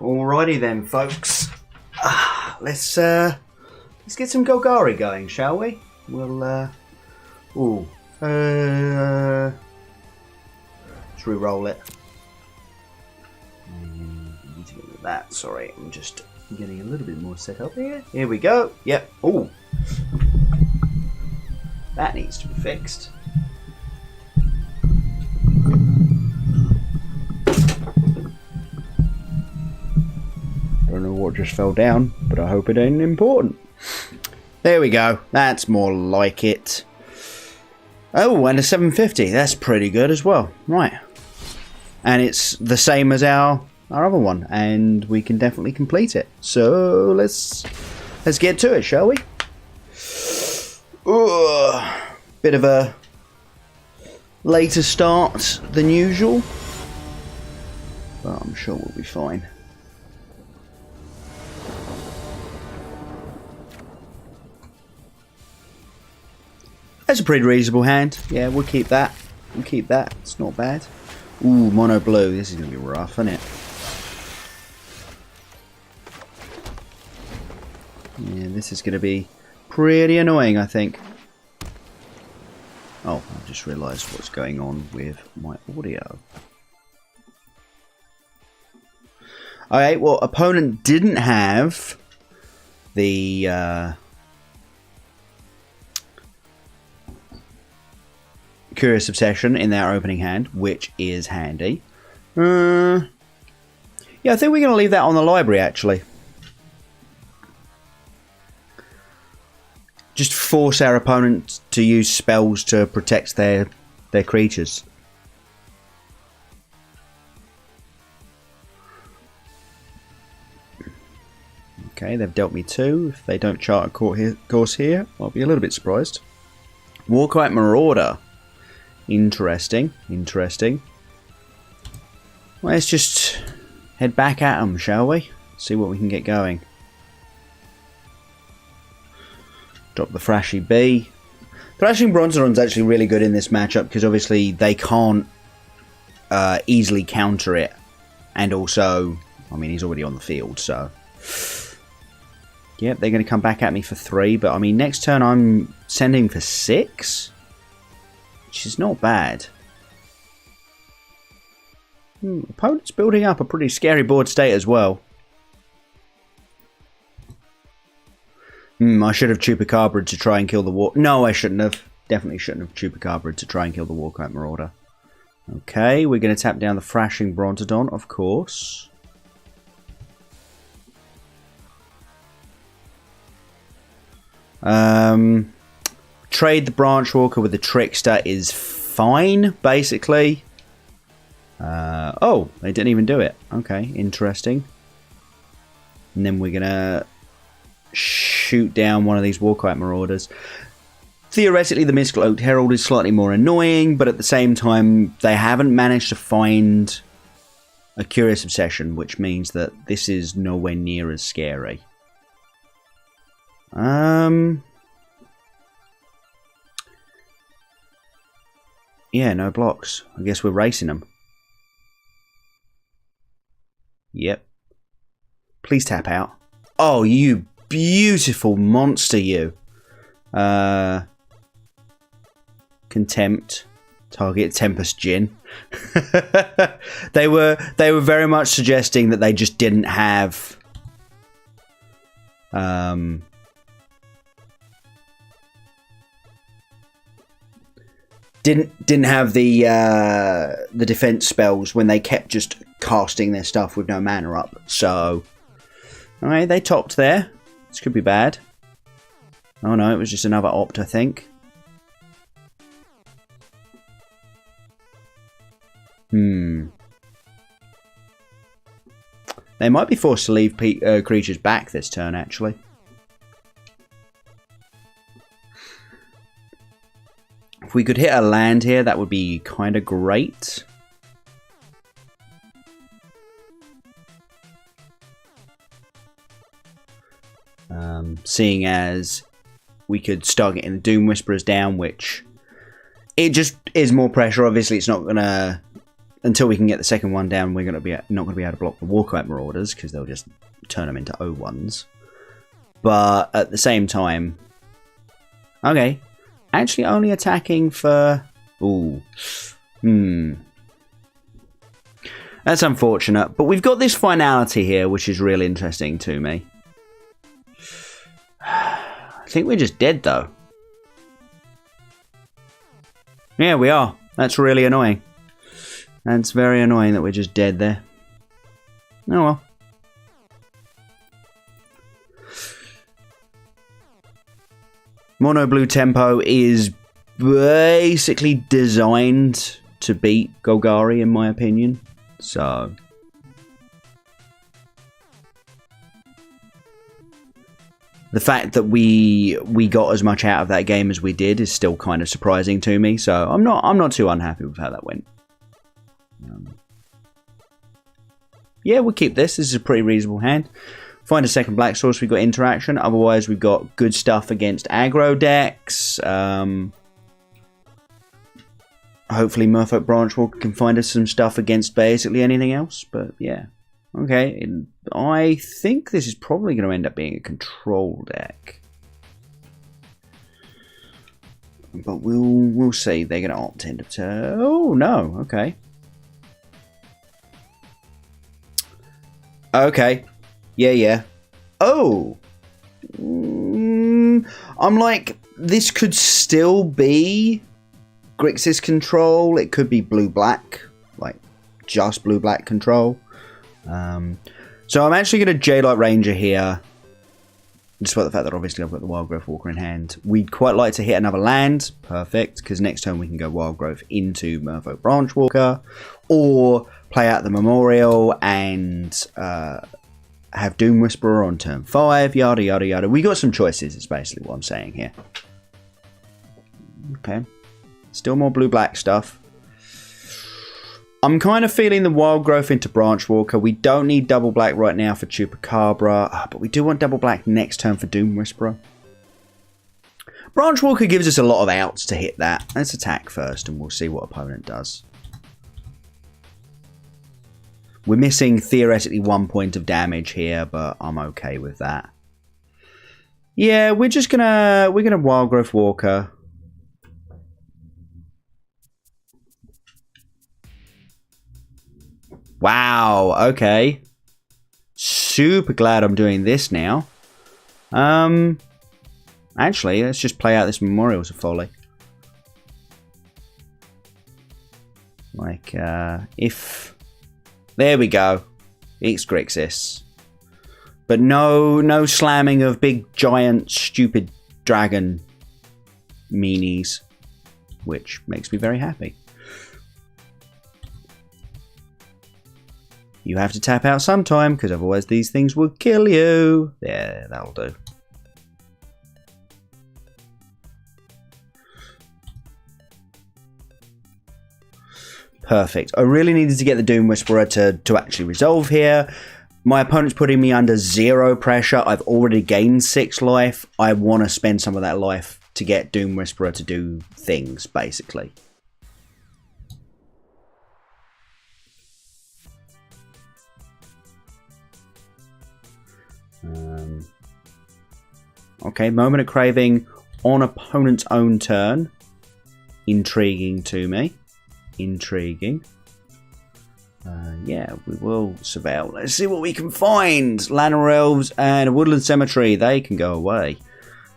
Alrighty then, folks. Let's get some Golgari going, shall we? We'll let's re-roll it. Need to get rid of that. Sorry, I'm just getting a little bit more set up here. Here we go. Yep. Oh, that needs to be fixed. Don't know what just fell down, but I hope it ain't important. There we go. That's more like it. Oh, and a 750. That's pretty good as well. Right. And it's the same as our our other one, and we can definitely complete it. So let's get to it, shall we? Bit of a later start than usual, but I'm sure we'll be fine. That's a pretty reasonable hand. Yeah, we'll keep that. We'll keep that. It's not bad. Ooh, mono blue. This is going to be rough, isn't it? Yeah, this is going to be pretty annoying, I think. Oh, I've just realised what's going on with my audio. Alright, well, opponent didn't have the Curious Obsession in their opening hand, which is handy. Yeah, I think we're going to leave that on the library, actually. Just force our opponent to use spells to protect their creatures. Okay, they've dealt me 2. If they don't chart a course here, I'll be a little bit surprised. Warkite Marauder. Interesting. Interesting. Let's just head back at them, shall we? See what we can get going. Drop the Thrashy B. Thrashing Bronzodon's actually really good in this matchup because obviously they can't easily counter it. And also, I mean, he's already on the field, so... Yep, they're going to come back at me for 3, but I mean, next turn I'm sending for 6? Which is not bad. Opponent's building up a pretty scary board state as well. I should have Chupacabra to try and kill the war... No, I shouldn't have. Definitely shouldn't have Chupacabra to try and kill the Warkite Marauder. Okay, we're going to tap down the Thrashing Bronzodon, of course. Trade the Branch Walker with the Trickster is fine, basically. Oh, they didn't even do it. Okay, interesting. And then we're going to shoot down one of these Warkite Marauders. Theoretically, the Mystical Oak Herald is slightly more annoying, but at the same time, they haven't managed to find a Curious Obsession, which means that this is nowhere near as scary. Yeah, no blocks. I guess we're racing them. Yep. Please tap out. Oh, you beautiful monster, you. Contempt. Target Tempest Djinn. They were very much suggesting that they just didn't have didn't have the defense spells when they kept just casting their stuff with no mana up. So, alright, they topped there. This could be bad. Oh no, it was just another opt, I think. They might be forced to leave creatures back this turn, actually. If we could hit a land here, that would be kind of great. Seeing as we could start getting the Doom Whisperers down, which it just is more pressure. Obviously, it's not gonna until we can get the second one down. We're gonna be not gonna be able to block the Warkite Marauders because they'll just turn them into O1s. But at the same time, okay, actually only attacking for that's unfortunate. But we've got this finality here, which is really interesting to me. I think we're just dead, though. Yeah, we are. That's really annoying. That's very annoying that we're just dead there. Oh well. Mono Blue Tempo is basically designed to beat Golgari, in my opinion. So, the fact that we got as much out of that game as we did is still kind of surprising to me. So I'm not too unhappy with how that went. Yeah, we'll keep this. This is a pretty reasonable hand. Find a second black source. We've got interaction. Otherwise, we've got good stuff against aggro decks. Hopefully, Merfolk Branchwalker can find us some stuff against basically anything else. But yeah, okay. I think this is probably going to end up being a control deck. But we'll see. They're going to opt into turn. Oh no. Okay. Okay. Yeah. Oh! I'm like, this could still be Grixis control. It could be blue-black. Like, just blue-black control. So I'm actually going to J-Light Ranger here. Despite the fact that obviously I've got the Wild Growth Walker in hand. We'd quite like to hit another land. Perfect. Because next turn we can go Wild Growth into Merfolk Branchwalker. Or play out the Memorial and have Doom Whisperer on turn 5, yada yada yada. We got some choices, is basically what I'm saying here. Okay. Still more blue-black stuff. I'm kind of feeling the Wild Growth into Branchwalker. We don't need double black right now for Chupacabra, but we do want double black next turn for Doom Whisperer. Branchwalker gives us a lot of outs to hit that. Let's attack first and we'll see what opponent does. We're missing theoretically 1 point of damage here, but I'm okay with that. Yeah, we're gonna Wild Growth Walker. Wow, okay. Super glad I'm doing this now. Actually, let's just play out this Memorials of Folly. Like, if... There we go. It's Grixis. But no slamming of big, giant, stupid dragon meanies. Which makes me very happy. You have to tap out sometime, because otherwise these things will kill you. Yeah, that'll do. Perfect. I really needed to get the Doom Whisperer to actually resolve here. My opponent's putting me under 0 pressure. I've already gained 6 life. I want to spend some of that life to get Doom Whisperer to do things, basically. Okay, Moment of Craving on opponent's own turn. Intriguing to me. Intriguing. Yeah, we will surveil. Let's see what we can find. Lanner Elves and a Woodland Cemetery. They can go away.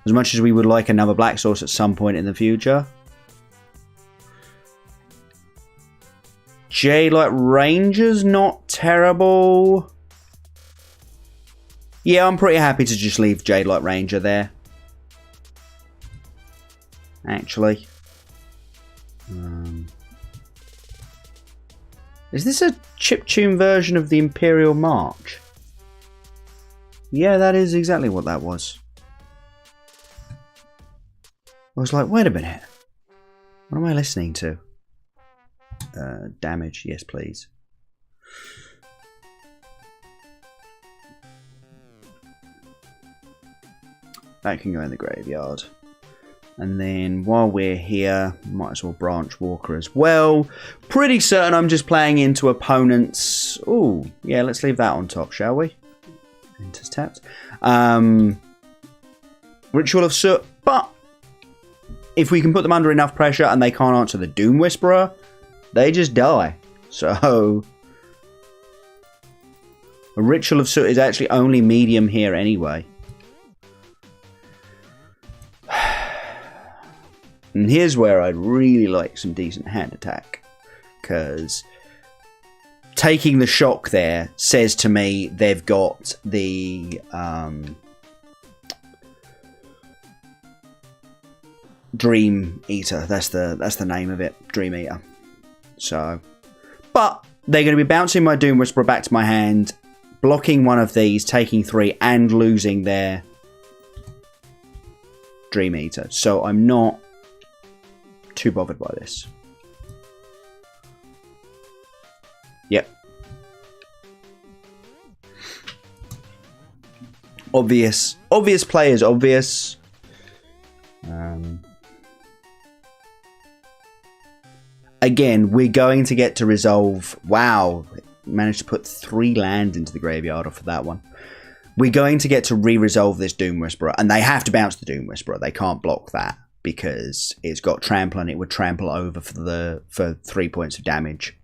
As much as we would like another black source at some point in the future. J-Light Ranger's not terrible. Yeah, I'm pretty happy to just leave J-Light Ranger there. Actually. Is this a chiptune version of the Imperial March? Yeah, that is exactly what that was. I was like, wait a minute. What am I listening to? Damage, yes please. That can go in the graveyard. And then while we're here, might as well Branch Walker as well. Pretty certain I'm just playing into opponents. Ooh, yeah, let's leave that on top, shall we? Enters tapped. Ritual of Soot, but if we can put them under enough pressure and they can't answer the Doom Whisperer, they just die. So a Ritual of Soot is actually only medium here anyway. And here's where I'd really like some decent hand attack. Because taking the shock there says to me they've got the Dream Eater. That's the name of it. Dream Eater. So, but they're going to be bouncing my Doom Whisperer back to my hand, blocking one of these, taking 3, and losing their Dream Eater, so I'm not too bothered by this. Yep. Obvious players, obvious. Again, we're going to get to resolve. Wow, managed to put 3 lands into the graveyard off of that one. We're going to get to re-resolve this Doom Whisperer, and they have to bounce the Doom Whisperer. They can't block that because it's got trample, and it would trample over for 3 points of damage,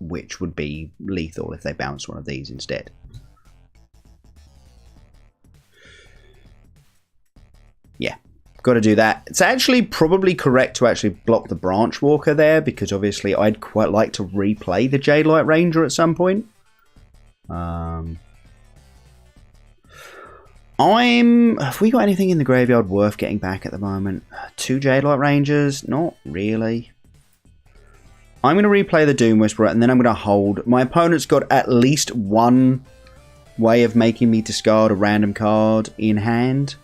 which would be lethal if they bounce one of these instead. Yeah, got to do that. It's actually probably correct to actually block the Branch Walker there, because obviously I'd quite like to replay the Jadelight Ranger at some point. Have we got anything in the graveyard worth getting back at the moment? 2 Jadelight Rangers? Not really. I'm going to replay the Doom Whisperer, and then I'm going to hold. My opponent's got at least one way of making me discard a random card in hand.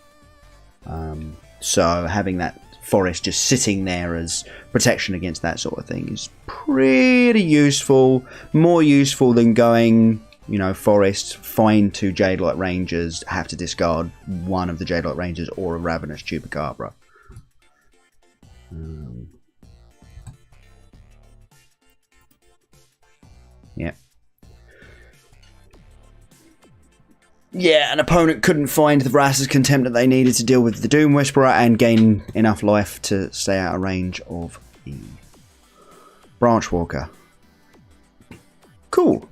So having that forest just sitting there as protection against that sort of thing is pretty useful. More useful than going, you know, forest, find 2 Jadelight Rangers, have to discard one of the Jadelight Rangers or a Ravenous Chupacabra. Yeah. Yeah, an opponent couldn't find the Vraska's Contempt that they needed to deal with the Doom Whisperer and gain enough life to stay out of range of the Branch Walker. Cool.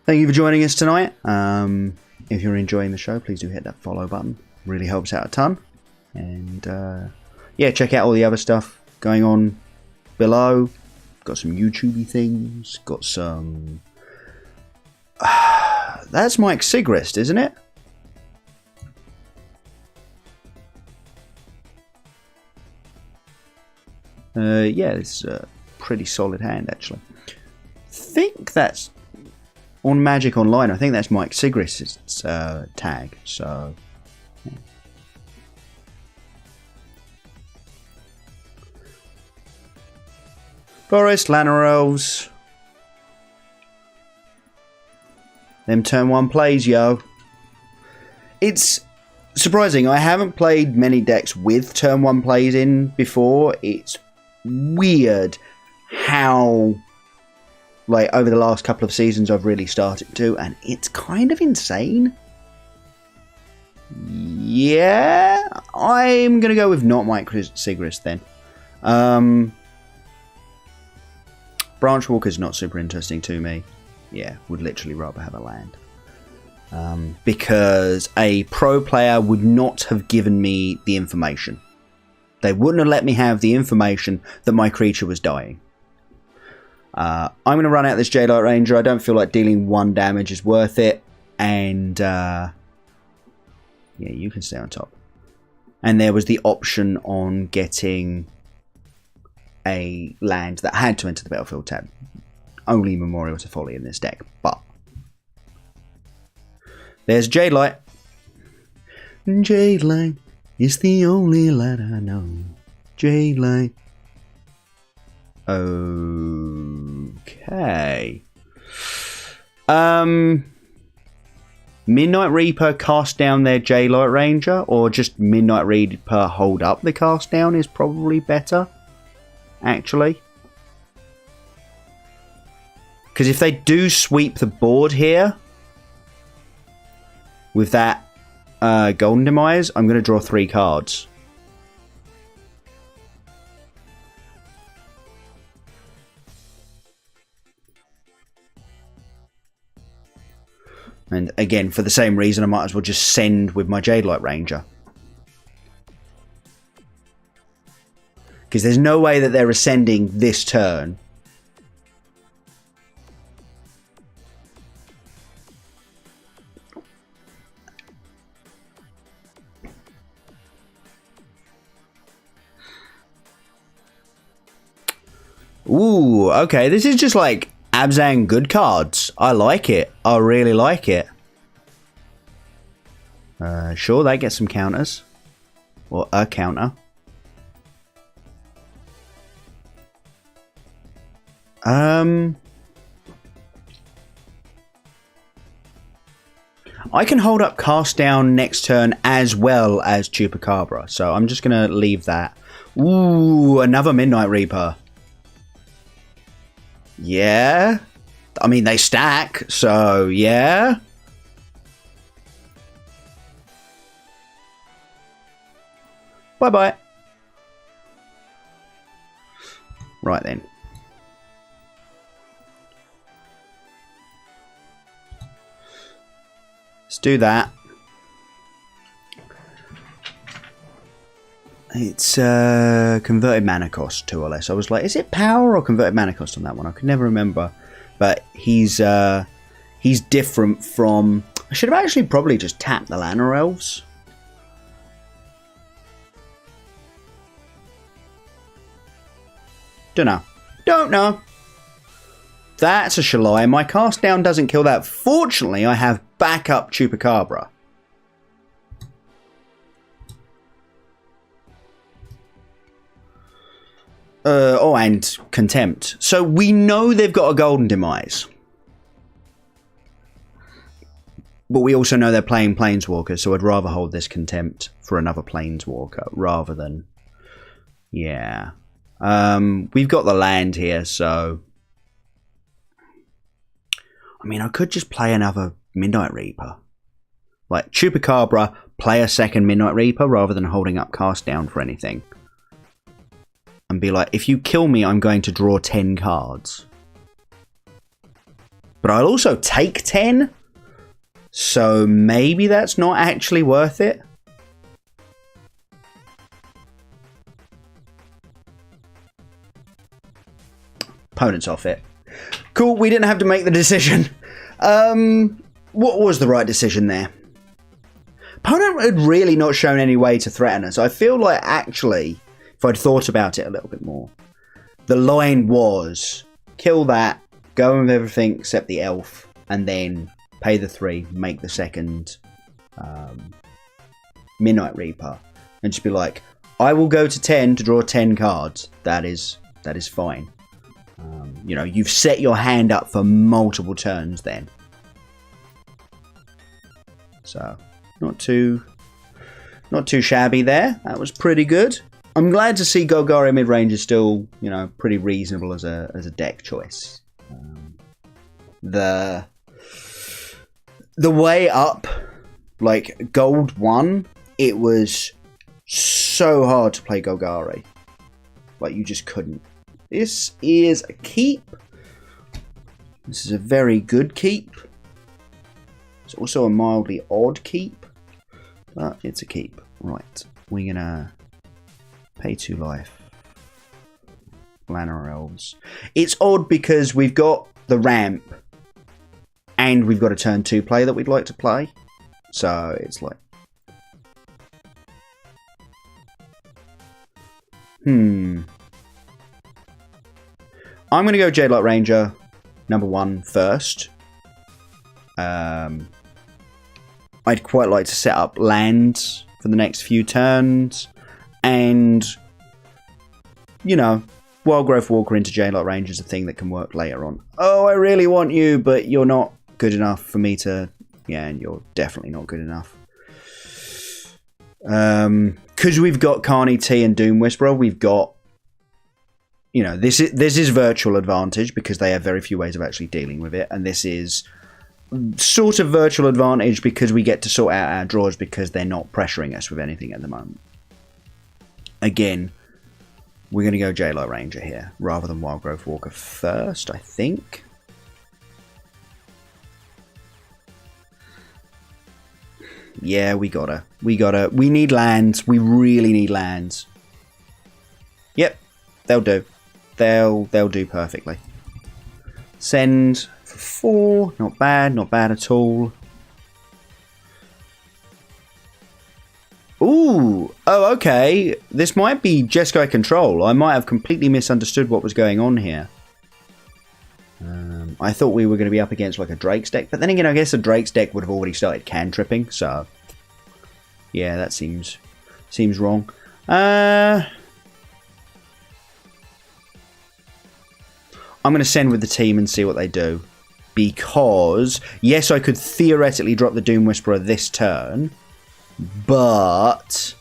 Thank you for joining us tonight. If you're enjoying the show, please do hit that follow button. Really helps out a ton. And yeah, check out all the other stuff going on below. Got some YouTube-y things. Got some... That's Mike Sigrist, isn't it? Yeah, it's a pretty solid hand, actually. I think that's on Magic Online. I think that's Mike Sigrist's tag. So, yeah. Forest, Llanowar Elves. Them turn 1 plays, yo. It's surprising. I haven't played many decks with turn 1 plays in before. It's weird how, like, over the last couple of seasons I've really started to, and it's kind of insane. Yeah, I'm going to go with not Mike Sigrist then. Branch Walker's not super interesting to me. Yeah, would literally rather have a land. Because a pro player would not have given me the information. They wouldn't have let me have the information that my creature was dying. I'm going to run out this Jadelight Ranger. I don't feel like dealing 1 damage is worth it. And yeah, you can stay on top. And there was the option on getting a land that had to enter the battlefield tab. Only Memorial to Folly in this deck, but there's Jadelight. Jadelight is the only light I know. Jadelight. Okay. Midnight Reaper cast down their Jadelight Ranger, or just Midnight Reaper hold up the cast down is probably better, actually. Because if they do sweep the board here with that Golden Demise, I'm going to draw 3 cards. And again, for the same reason, I might as well just send with my Jadelight Ranger. Because there's no way that they're ascending this turn. Ooh, okay, this is just like Abzan good cards. I like it. I really like it. Sure, that gets some counters. Or a counter. I can hold up Cast Down next turn as well as Chupacabra, so I'm just going to leave that. Ooh, another Midnight Reaper. Yeah. I mean, they stack, so yeah. Bye-bye. Right then. Let's do that. It's converted mana cost 2 or less. I was like, is it power or converted mana cost on that one? I could never remember. But he's different from... I should have actually probably just tapped the Llanowar Elves. Don't know. That's a Shalai. My cast down doesn't kill that. Fortunately, I have backup Chupacabra. Oh, and Contempt. So we know they've got a Golden Demise. But we also know they're playing Planeswalker, so I'd rather hold this Contempt for another Planeswalker rather than... Yeah. We've got the land here, so... I mean, I could just play another Midnight Reaper. Like, Chupacabra, play a second Midnight Reaper rather than holding up Cast Down for anything. And be like, if you kill me, I'm going to draw 10 cards. But I'll also take 10. So maybe that's not actually worth it. Opponent's off it. Cool, we didn't have to make the decision. What was the right decision there? Opponent had really not shown any way to threaten us. I feel like actually, if I'd thought about it a little bit more, the line was kill that, go in with everything except the elf, and then pay the 3, make the second Midnight Reaper, and just be like, I will go to 10 to draw 10 cards. That is fine. You know, you've set your hand up for multiple turns then. So, not too shabby there. That was pretty good. I'm glad to see Golgari mid-range is still, you know, pretty reasonable as a deck choice. The way up, like Gold 1, it was so hard to play Golgari. Like, you just couldn't. This is a keep. This is a very good keep. It's also a mildly odd keep, but it's a keep. Right, we're gonna pay 2 life. Llanowar Elves. It's odd because we've got the ramp and we've got a turn 2 play that we'd like to play. So it's like... I'm going to go Jadelight Ranger, number 1 first. I'd quite like to set up lands for the next few turns. And, you know, Wildgrowth Walker into Jadelight Ranger is a thing that can work later on. Oh, I really want you, but you're not good enough for me to... Yeah, and you're definitely not good enough. Because we've got Carney T and Doom Whisperer, we've got... You know, this is virtual advantage because they have very few ways of actually dealing with it. And this is sort of virtual advantage because we get to sort out our draws because they're not pressuring us with anything at the moment. Again, we're going to go Jadelight Ranger here rather than Wildgrowth Walker first, I think. Yeah, we gotta. We need lands. We really need lands. Yep, they'll do. They'll do perfectly. Send for 4. Not bad at all. Ooh, oh, okay. This might be Jeskai Control. I might have completely misunderstood what was going on here. I thought we were going to be up against like a Drake's deck, but then again, I guess a Drake's deck would have already started cantripping, so Yeah, that seems wrong. I'm going to send with the team and see what they do. Because, yes, I could theoretically drop the Doom Whisperer this turn. But...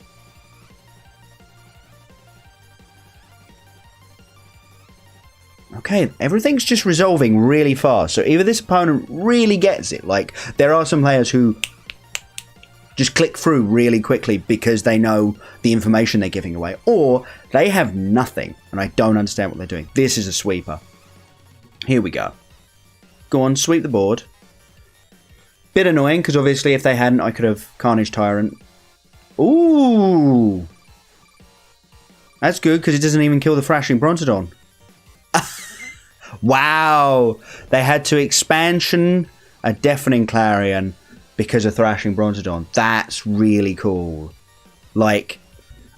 okay, everything's just resolving really fast. So either this opponent really gets it. Like, there are some players who just click through really quickly because they know the information they're giving away. Or they have nothing, and I don't understand what they're doing. This is a sweeper. Here we go. Go on, sweep the board. Bit annoying, because obviously if they hadn't, I could have Carnage Tyrant. Ooh! That's good, because it doesn't even kill the Thrashing Brontodon. Wow! They had to expansion a Deafening Clarion because of Thrashing Brontodon. That's really cool. Like,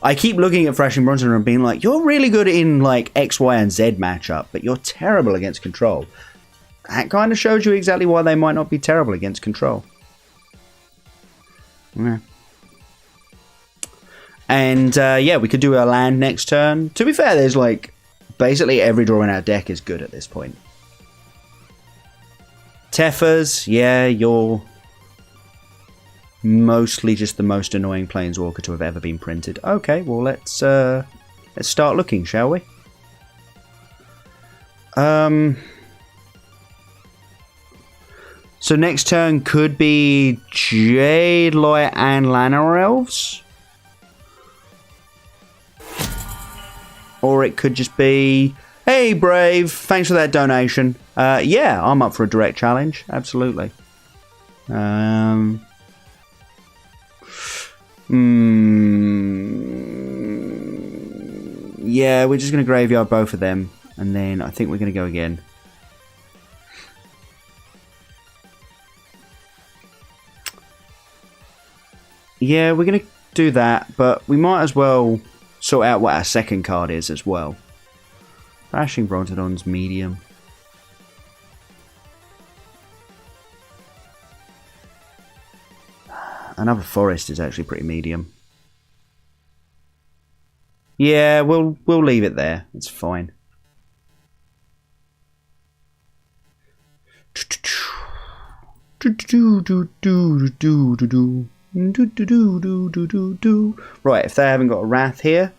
I keep looking at Thrashing Brontodon and being like, you're really good in, like, X, Y, and Z matchup, but you're terrible against control. That kind of shows you exactly why they might not be terrible against control. Yeah. And, yeah, we could do a land next turn. To be fair, there's, like, basically every draw in our deck is good at this point. Tefers, yeah, you're mostly just the most annoying Planeswalker to have ever been printed. Okay, well, let's start looking, shall we? So next turn could be Jade Light and Llanowar Elves. Or it could just be, hey Brave, thanks for that donation. Yeah, I'm up for a direct challenge, absolutely. Yeah, we're just going to graveyard both of them. And then I think we're going to go again. Yeah, we're going to do that, but we might as well sort out what our second card is as well. Thrashing Brontodon's medium. Another Forest is actually pretty medium. Yeah, we'll leave it there. It's fine. Right, if they haven't got a Wrath here,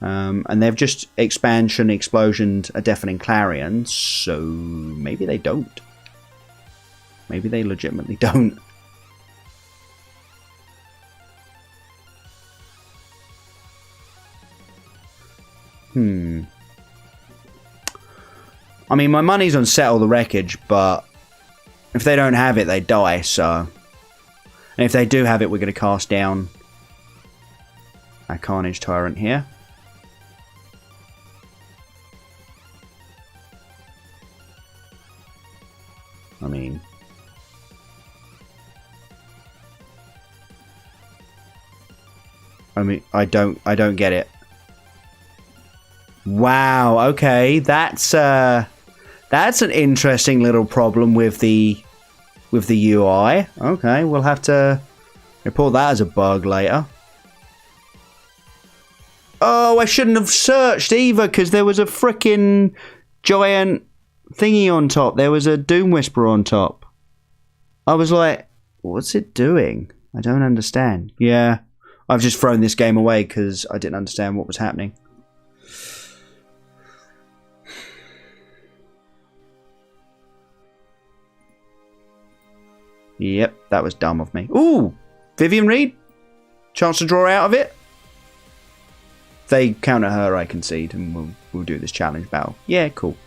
and they've just explosioned a Deafening Clarion, so maybe they don't. Maybe they legitimately don't. I mean, my money's on Settle the Wreckage, but if they don't have it, they die, so... And if they do have it, we're going to cast down our Carnage Tyrant here. I mean... I don't get it. Wow, okay, that's an interesting little problem with the UI. Okay, we'll have to report that as a bug later. Oh, I shouldn't have searched either, because there was a frickin' giant thingy on top. There was a Doom Whisperer on top. I was like, what's it doing? I don't understand. Yeah, I've just thrown this game away because I didn't understand what was happening. Yep, that was dumb of me. Ooh, Vivian Reed. Chance to draw out of it. If they counter her, I concede, and we'll do this challenge battle. Yeah, cool.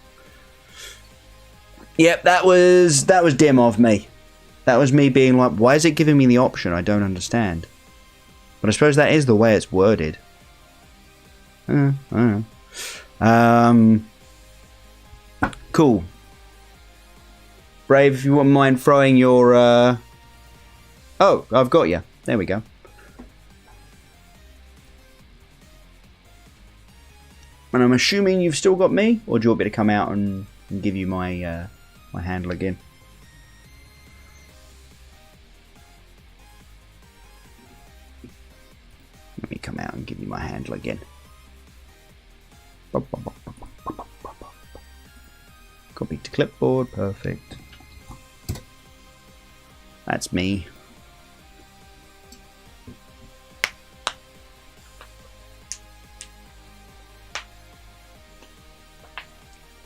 Yep, that was dim of me. That was me being like, why is it giving me the option? I don't understand. But I suppose that is the way it's worded. I don't know. Cool. Brave, if you wouldn't mind throwing your... Oh, I've got you. There we go. And I'm assuming you've still got me? Or do you want me to come out and give you my my handle again? Let me come out and give you my handle again. Copy to clipboard, perfect. That's me.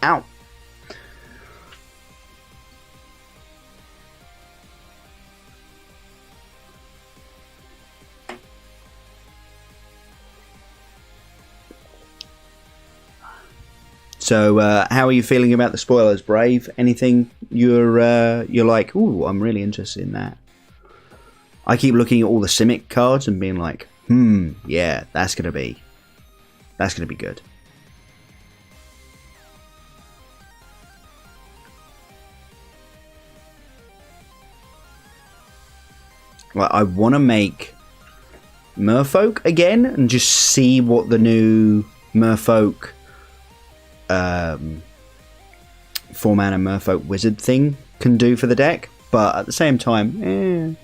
Ow. So, how are you feeling about the spoilers, Brave? Anything you're like, ooh, I'm really interested in that? I keep looking at all the Simic cards and being like, yeah, that's gonna be good. Well, I want to make Merfolk again and just see what the new Merfolk 4-mana Merfolk Wizard thing can do for the deck, but at the same time,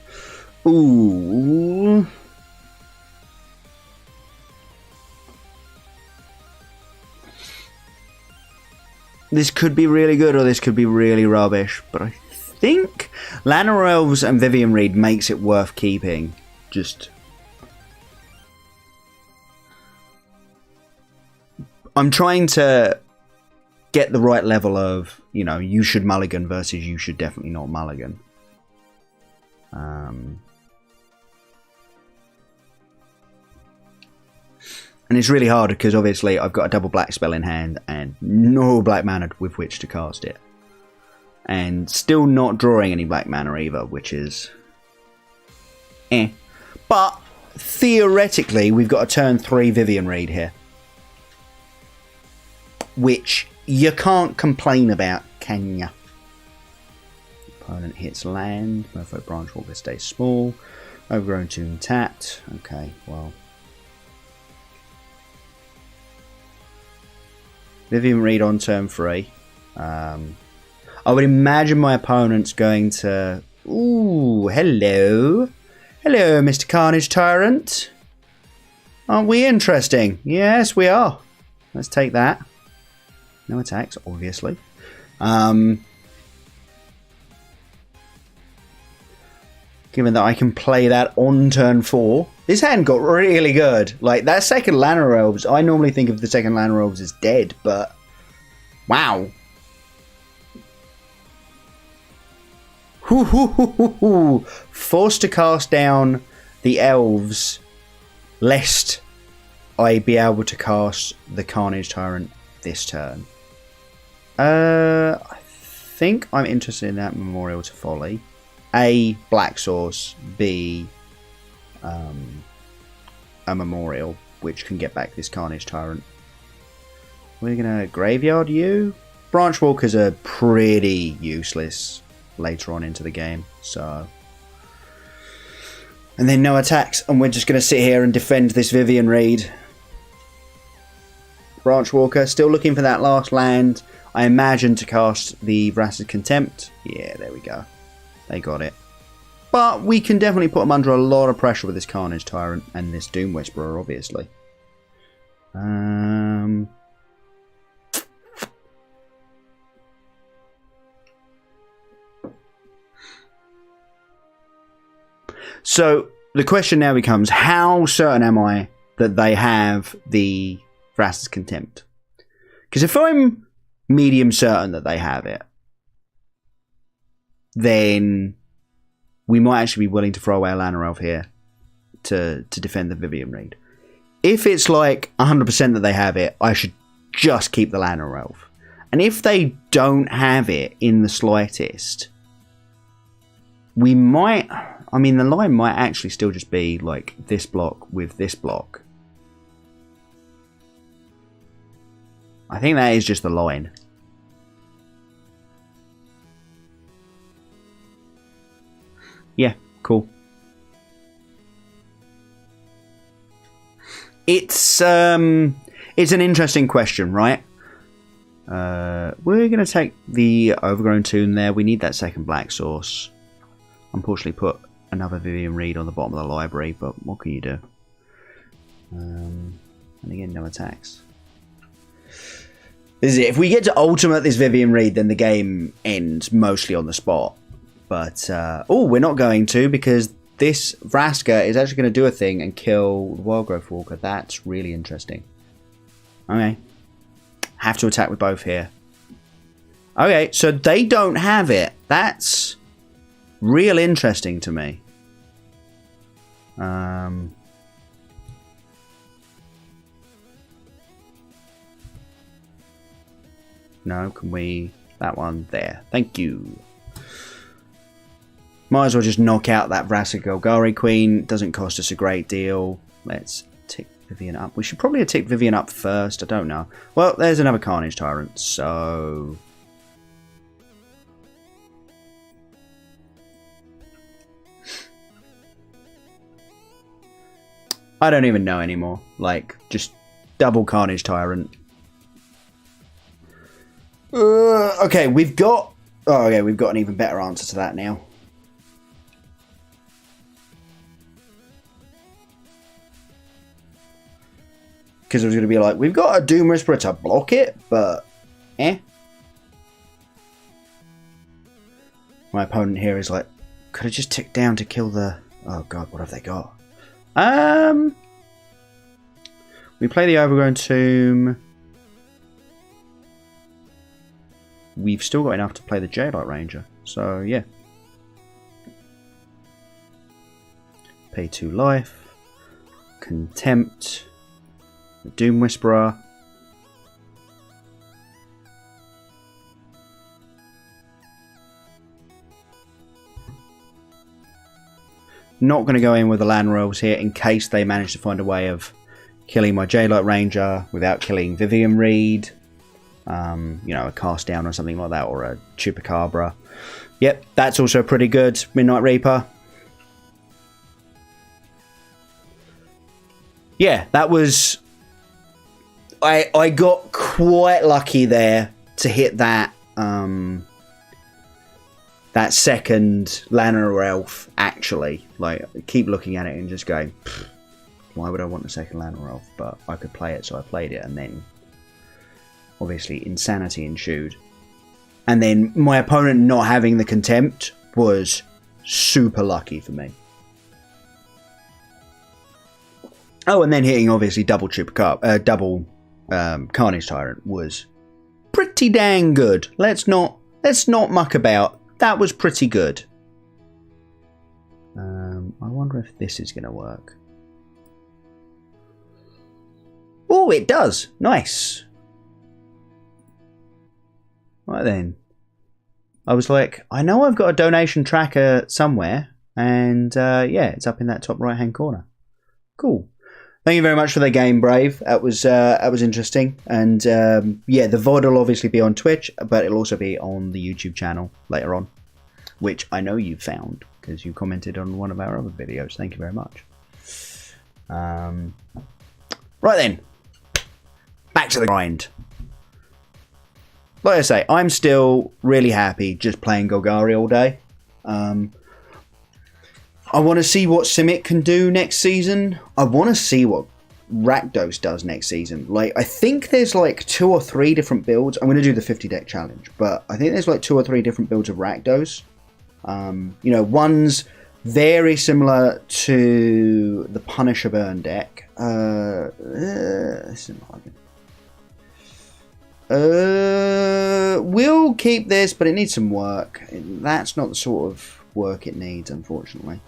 ooh. This could be really good or this could be really rubbish, but I think Llanowar Elves and Vivian Reed makes it worth keeping. Just... I'm trying to get the right level of, you know, you should mulligan versus you should definitely not mulligan. And it's really hard because obviously I've got a double black spell in hand and no black mana with which to cast it. And still not drawing any black mana either, which is... But theoretically we've got a turn 3 Vivian Reed here, which you can't complain about, can ya? Opponent hits land. Merfolk Branchwalker stays small. Overgrown Tomb tapped. Okay, well. Vivian Reed on turn 3. I would imagine my opponent's going to... Ooh, hello. Hello, Mr. Carnage Tyrant. Aren't we interesting? Yes, we are. Let's take that. No attacks, obviously. Given that I can play that on turn 4. This hand got really good. Like, that second Llanowar Elves, I normally think of the second Llanowar Elves as dead, but... Wow. Forced to cast down the Elves, lest I be able to cast the Carnage Tyrant this turn. I think I'm interested in that Memorial to Folly. A, Black Source. B, a Memorial, which can get back this Carnage Tyrant. We're gonna Graveyard you. Branchwalkers are pretty useless later on into the game, so... And then no attacks, and we're just gonna sit here and defend this Vivian Reed. Branchwalker, still looking for that last land. I imagine to cast the Vraska's Contempt. Yeah, there we go. They got it. But we can definitely put them under a lot of pressure with this Carnage Tyrant and this Doom Whisperer, obviously. So, the question now becomes, how certain am I that they have the Vraska's Contempt? Because if I'm medium certain that they have it, then we might actually be willing to throw away a Llanowar Elf here to defend the Vivian Reed. If it's like 100% that they have it, I should just keep the Llanowar Elf. And if they don't have it in the slightest, we might... I mean, the line might actually still just be like this block with this block. I think that is just the line. Yeah, cool. It's an interesting question, right? We're going to take the Overgrown Tomb there. We need that second Black Source. Unfortunately put another Vivian Reed on the bottom of the library, but what can you do? And again, no attacks. This is it. If we get to ultimate this Vivian Reed, then the game ends mostly on the spot. But, oh, we're not going to, because this Vraska is actually going to do a thing and kill the Wild Growth Walker. That's really interesting. Okay. Have to attack with both here. Okay, so they don't have it. That's real interesting to me. No, can we... That one there. Thank you. Might as well just knock out that Vraska Golgari Queen. Doesn't cost us a great deal. Let's tick Vivian up. We should probably have ticked Vivian up first. I don't know. Well, there's another Carnage Tyrant, so... I don't even know anymore. Like, just double Carnage Tyrant. Okay, we've got... Oh, okay, we've got an even better answer to that now. Because I was going to be like, we've got a Doom Whisperer to block it, but... My opponent here is like, could I just tick down to kill the... Oh god, what have they got? We play the Overgrown Tomb. We've still got enough to play the Jadeite Ranger, so yeah. Pay 2 life. Contempt. The Doom Whisperer. Not going to go in with the Land Royals here in case they manage to find a way of killing my Jadeite Ranger without killing Vivian Reed. You know, a Cast Down or something like that, or a Chupacabra. Yep, that's also pretty good. Midnight Reaper. Yeah, that was... I got quite lucky there to hit that that second Llanowar Elf, actually. Like, I keep looking at it and just going, why would I want a second Llanowar Elf? But I could play it, so I played it, and then obviously insanity ensued. And then my opponent not having the Contempt was super lucky for me. Oh, and then hitting obviously double Carnage Tyrant was pretty dang good. Let's not muck about. That was pretty good. I wonder if this is going to work. Oh, it does. Nice. Right then. I was like, I know I've got a donation tracker somewhere. And yeah, it's up in that top right hand corner. Cool. Thank you very much for the game, Brave. That was interesting. And yeah, the VOD will obviously be on Twitch, but it'll also be on the YouTube channel later on, which I know you've found because you commented on one of our other videos. Thank you very much. Right then, back to the grind. Like I say, I'm still really happy just playing Golgari all day. I want to see what Simic can do next season. I want to see what Rakdos does next season. Like, I think there's like 2 or 3 different builds. I'm going to do the 50 deck challenge, but I think there's like 2 or 3 different builds of Rakdos. You know, one's very similar to the Punisher Burn deck. This isn't like it. We'll keep this, but it needs some work. That's not the sort of work it needs, unfortunately.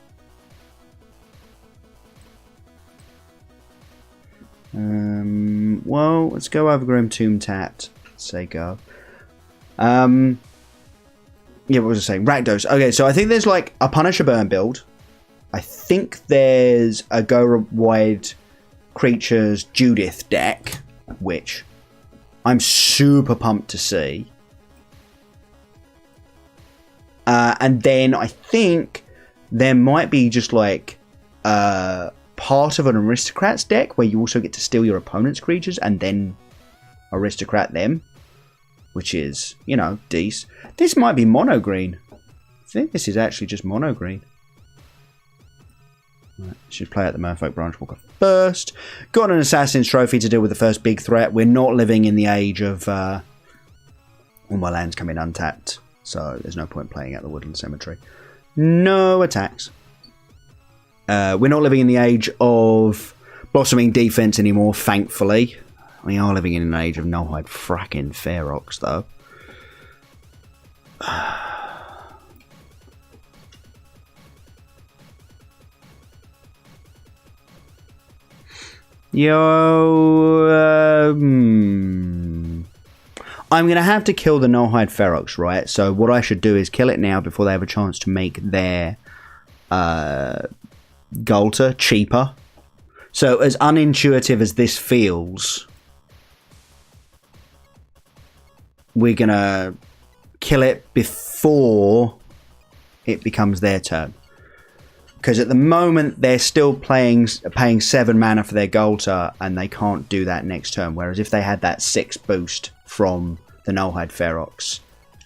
Well, let's go Overgrown Tomb tapped. Say go. Yeah, what was I saying? Rakdos. Okay, so I think there's like a Punisher Burn build. I think there's a Go Wide Creatures Judith deck, which I'm super pumped to see. And then I think there might be just like part of an Aristocrats deck where you also get to steal your opponent's creatures and then Aristocrat them, which is, you know, decent. This might be mono green. I think this is actually just mono green. Right, should play at the Merfolk Branch Walker first. Got an Assassin's Trophy to deal with the first big threat. We're not living in the age of all my lands coming untapped, so there's no point playing at the Woodland Cemetery. No attacks. We're not living in the age of blossoming defense anymore, thankfully. We are living in an age of Nullhide fracking Ferox, though. I'm going to have to kill the Nullhide Ferox, right? So what I should do is kill it now before they have a chance to make their Golter cheaper. So as unintuitive as this feels, we're going to kill it before it becomes their turn. Because at the moment, they're still paying 7 mana for their Golter, and they can't do that next turn. Whereas if they had that 6 boost from the Nullhide Ferox,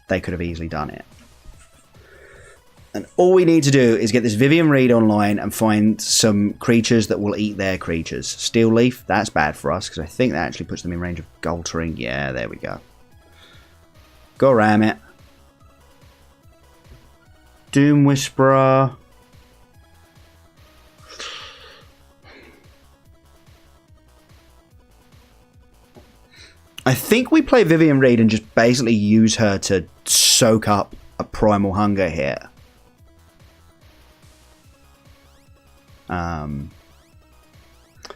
they could have easily done it. And all we need to do is get this Vivian Reed online and find some creatures that will eat their creatures. Steel Leaf, that's bad for us, because I think that actually puts them in range of Goltering. Yeah, there we go. Go ram it. Doom Whisperer. I think we play Vivian Reed and just basically use her to soak up a Primal Hunger here. I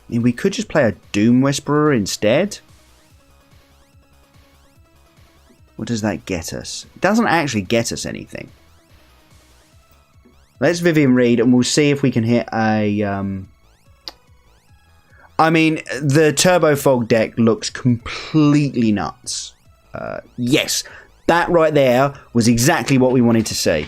mean, we could just play a Doom Whisperer instead. What does that get us? It doesn't actually get us anything. Let's Vivian Reed and we'll see if we can hit a... I mean, the Turbo Fog deck looks completely nuts. Yes, that right there was exactly what we wanted to see.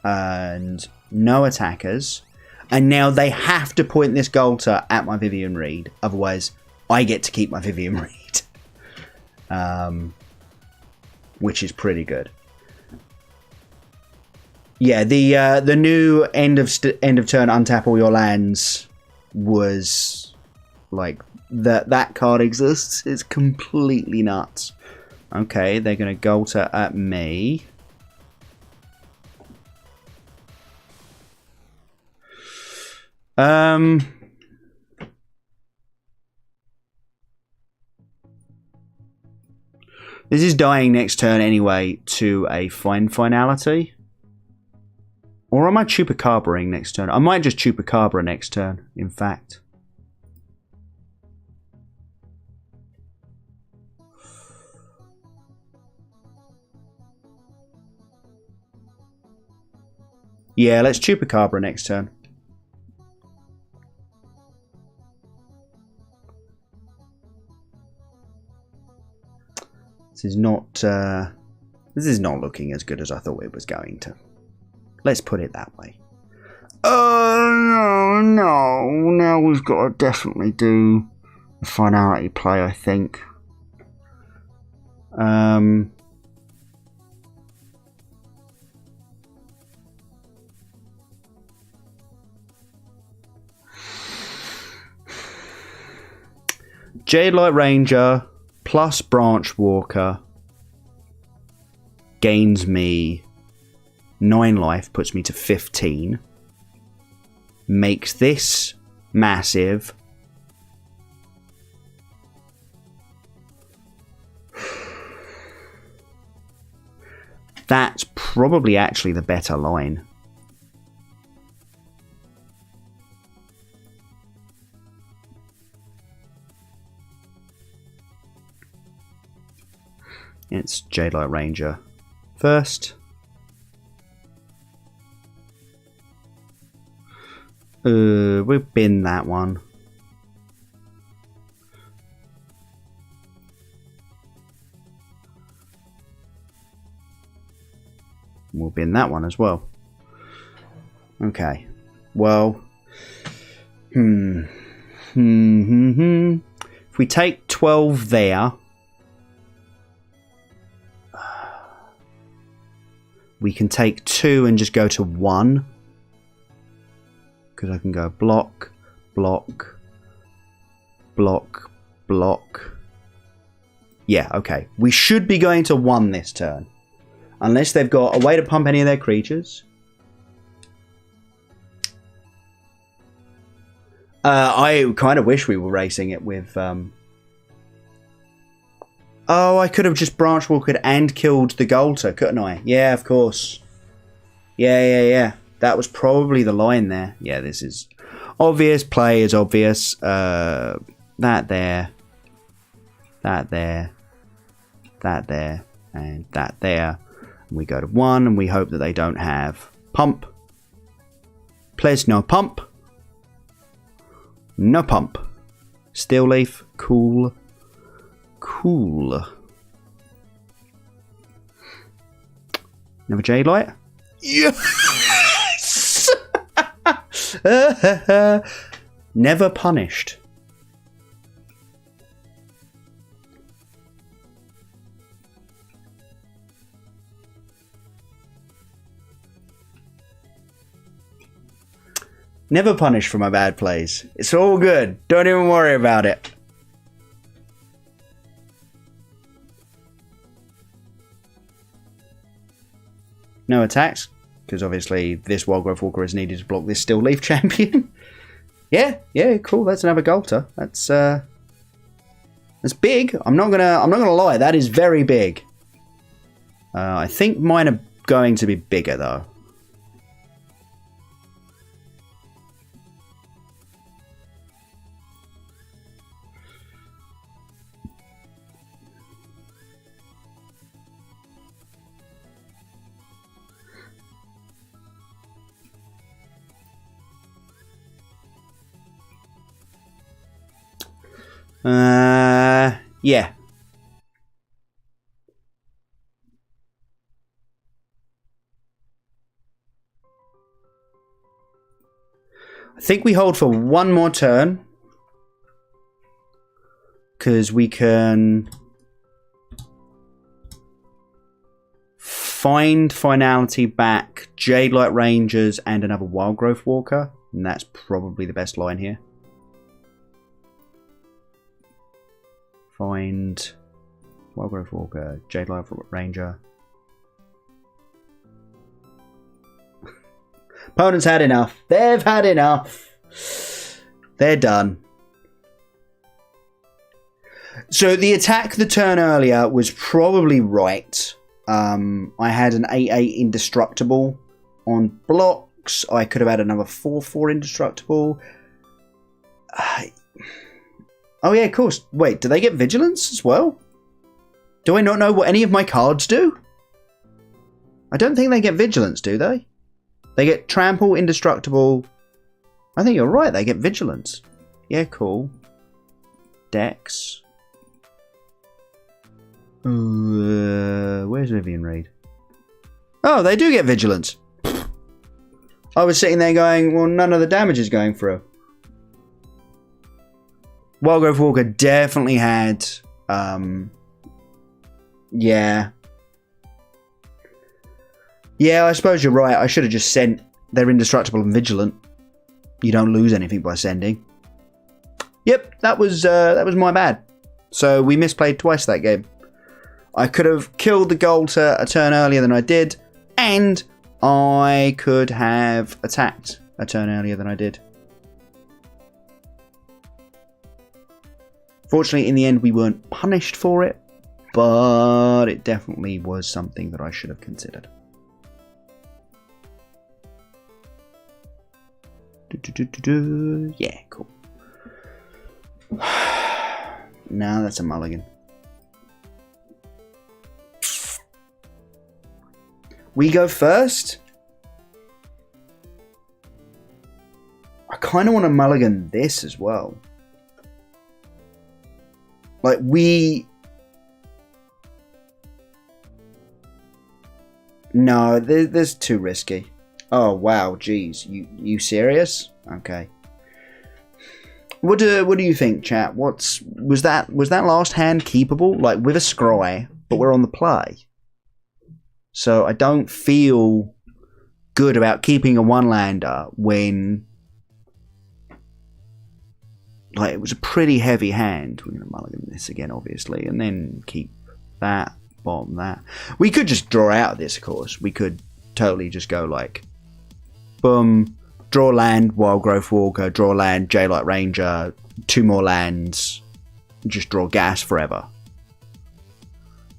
And no attackers. And now they have to point this Golter at my Vivian Reed. Otherwise, I get to keep my Vivian Reed. Which is pretty good. Yeah, the new end of turn untap all your lands was... Like, that card exists is completely nuts. Okay, they're going to Golter at me. This is dying next turn anyway to a finality. Or am I Chupacabra-ing next turn? I might just Chupacabra next turn, in fact. Yeah, let's Chupacabra next turn. This is not looking as good as I thought it was going to. Let's put it that way. Oh no, now we've got to definitely do a finality play, I think. Jadelight Ranger plus Branch Walker gains me 9 life, puts me to 15. Makes this massive. That's probably actually the better line. It's Jadelight Ranger first. We'll bin that one. We'll bin that one as well. Okay. Well. If we take 12 there. We can take 2 and just go to 1. Because I can go block, block, block, block. Yeah, okay. We should be going to 1 this turn. Unless they've got a way to pump any of their creatures. I kind of wish we were racing it with... Oh, I could have just branch walked and killed the Golter, couldn't I? Yeah, of course. Yeah. That was probably the line there. Yeah, this is... Obvious play is obvious. That there. That there. That there. And that there. And we go to 1 and we hope that they don't have pump. Please, no pump. No pump. Steel leaf. Cool. Cool. Another Jade Light. Yes! Never punished. Never punished for my bad plays. It's all good. Don't even worry about it. No attacks, because obviously this Wild Growth Walker is needed to block this Steel Leaf champion. yeah, cool. That's another Golter. That's big. I'm not gonna lie. That is very big. I think mine are going to be bigger though. Yeah. I think we hold for 1 more turn. Because we can find finality back, Jade Light Rangers, and another Wild Growth Walker. And that's probably the best line here. Find Wild Growth Walker, Jade Light Ranger. Opponents had enough. They've had enough. They're done. So the attack the turn earlier was probably right. I had an 8/8 indestructible on blocks. I could have had another 4/4 indestructible. Oh yeah, of course. Wait, do they get vigilance as well? Do I not know what any of my cards do? I don't think they get vigilance, do they? They get trample, indestructible. I think you're right, they get vigilance. Yeah, cool. Dex. Where's Vivian Reed? Oh, they do get vigilance. I was sitting there going, well, none of the damage is going through. Wild Growth Walker definitely had, yeah. Yeah, I suppose you're right. I should have just sent, they're indestructible and vigilant. You don't lose anything by sending. Yep, that was my bad. So we misplayed twice that game. I could have killed the Golter a turn earlier than I did, and I could have attacked a turn earlier than I did. Fortunately, in the end, we weren't punished for it, but it definitely was something that I should have considered. Yeah, cool. Now that's a mulligan. We go first. I kind of want to mulligan this as well. Like, no, there's too risky. Oh wow, geez, you serious? Okay. What do you think, chat? Was that last hand keepable? Like with a scry, but we're on the play. So I don't feel good about keeping a one-lander when like, it was a pretty heavy hand. We're going to mulligan this again, obviously, and then keep that, bottom that. We could just draw out of this, of course. We could totally just go like, boom, draw land, Wild Growth Walker, draw land, J-Light Ranger, 2 more lands, just draw gas forever.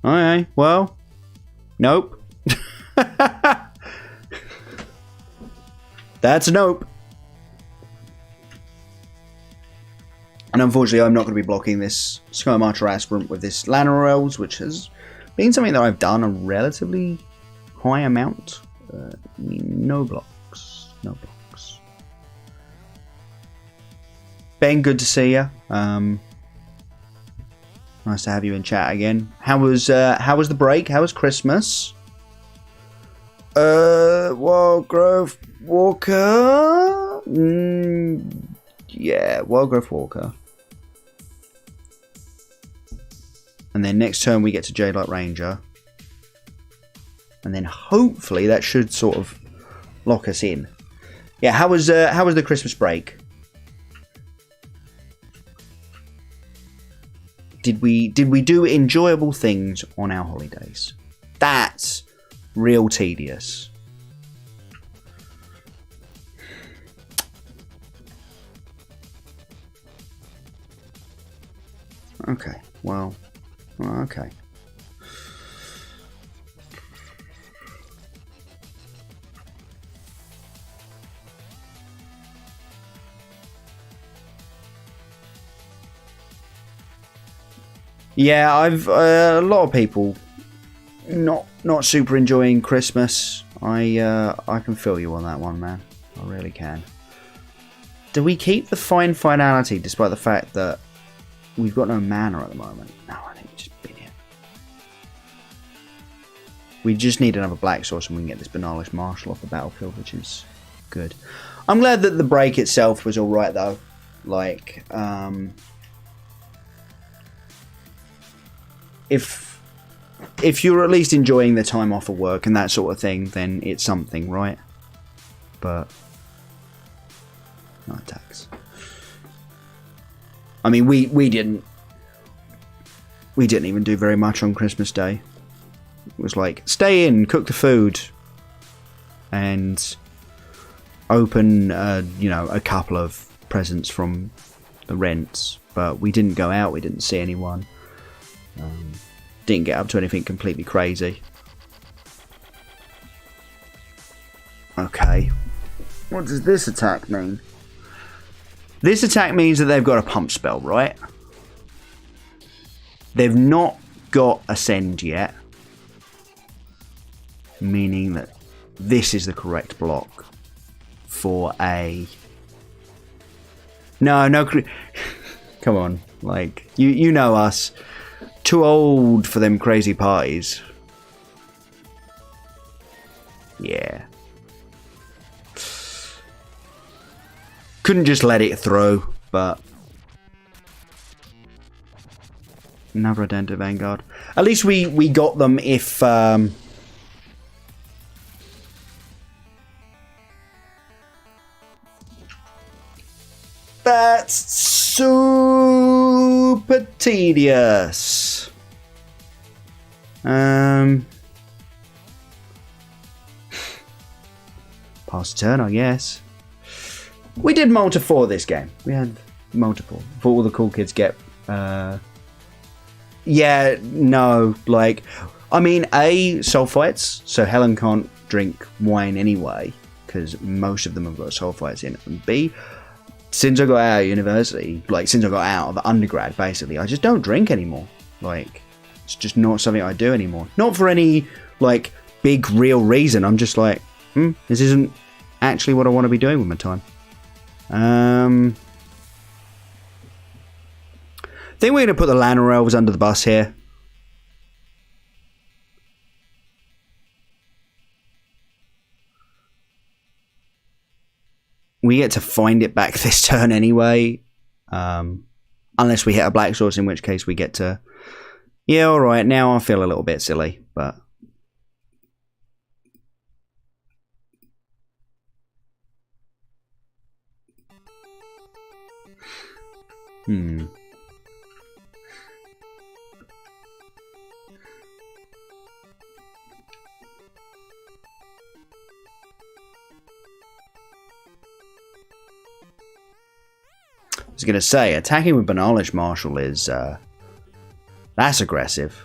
Okay, well, nope. That's a nope. And unfortunately, I'm not going to be blocking this Sky Marcher Aspirant with this Llanowar Elves, which has been something that I've done a relatively high amount. No blocks. No blocks. Ben, good to see you. Nice to have you in chat again. How was the break? How was Christmas? Wild Growth Walker. Yeah, Wild Growth Walker. And then next turn we get to J-Light Ranger. And then hopefully that should sort of lock us in. Yeah, how was the Christmas break? Did we do enjoyable things on our holidays? That's real tedious. Okay, well, okay. Yeah, I've a lot of people not super enjoying Christmas. I can feel you on that one, man. I really can. Do we keep the fine finality despite the fact that we've got no mana at the moment? No, I think we just bin it. We just need another black source and we can get this Benalis Marshal off the battlefield, which is good. I'm glad that the break itself was alright though. Like, if you're at least enjoying the time off of work and that sort of thing, then it's something, right? But no attacks. I mean, we didn't even do very much on Christmas Day. It was like, stay in, cook the food, and open, a couple of presents from the rents. But we didn't go out. We didn't see anyone. Didn't get up to anything completely crazy. Okay. What does this attack mean? This attack means that they've got a pump spell, right? They've not got Ascend yet. Meaning that this is the correct block for a... No. Come on. Like, you know us. Too old for them crazy parties. Yeah. Couldn't just let it through, but... Another Adento Vanguard. At least we got them if... That's super tedious. Pass turn, I guess. We did multiple this game. We had multiple. For all the cool kids get... Yeah, no, like... I mean, A, sulfites, so Helen can't drink wine anyway, because most of them have got sulfites in it. And B, since I got out of university, like, since I got out of undergrad, basically, I just don't drink anymore. Like, it's just not something I do anymore. Not for any, like, big, real reason. I'm just like, this isn't actually what I want to be doing with my time. I think we're going to put the Llanowar Elves under the bus here. We get to find it back this turn anyway. Unless we hit a black source, in which case we get to... Yeah, alright, now I feel a little bit silly, but... I was going to say, attacking with Banalish Marshal is... that's aggressive.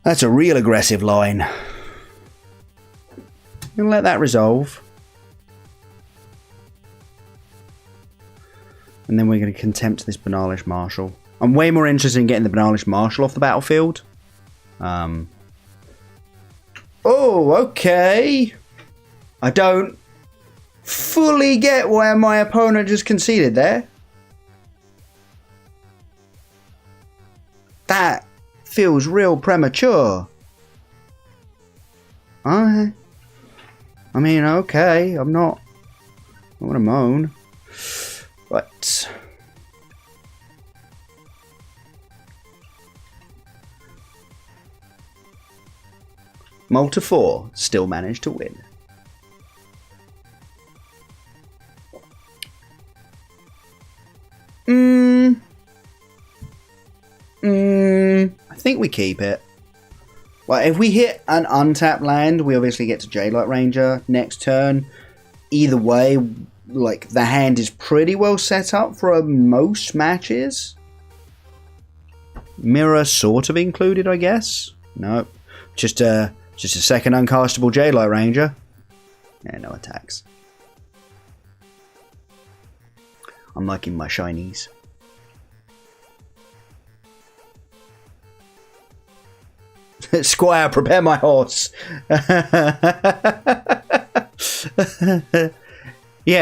That's a real aggressive line. I'm going to let that resolve. And then we're going to contempt this Banalish Marshal. I'm way more interested in getting the Banalish Marshal off the battlefield. Oh, okay. I don't fully get why my opponent just conceded there. That feels real premature. I mean, okay, I'm not going to moan. But Malta 4 still managed to win. I think we keep it. Like, if we hit an untapped land, we obviously get to Jadelight Ranger next turn. Either way, like, the hand is pretty well set up for most matches. Mirror sort of included, I guess. Nope. Just a second uncastable Jadelight Ranger. Yeah, no attacks. I'm liking my shinies. Squire, prepare my horse. Yeah,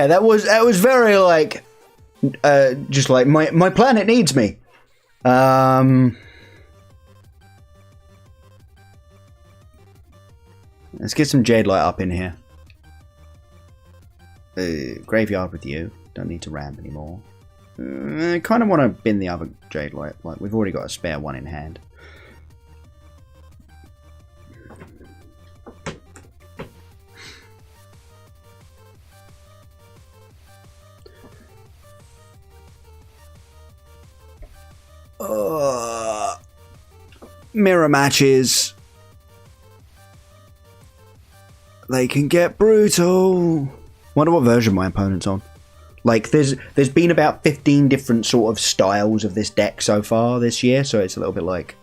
that was very like, just like my planet needs me. Let's get some Jadelight up in here. Graveyard with you. Don't need to ramp anymore. I kind of want to bin the other Jadelight. Like, we've already got a spare one in hand. Mirror matches. They can get brutal. Wonder what version my opponent's on. Like, there's been about 15 different sort of styles of this deck so far this year, so it's a little bit like,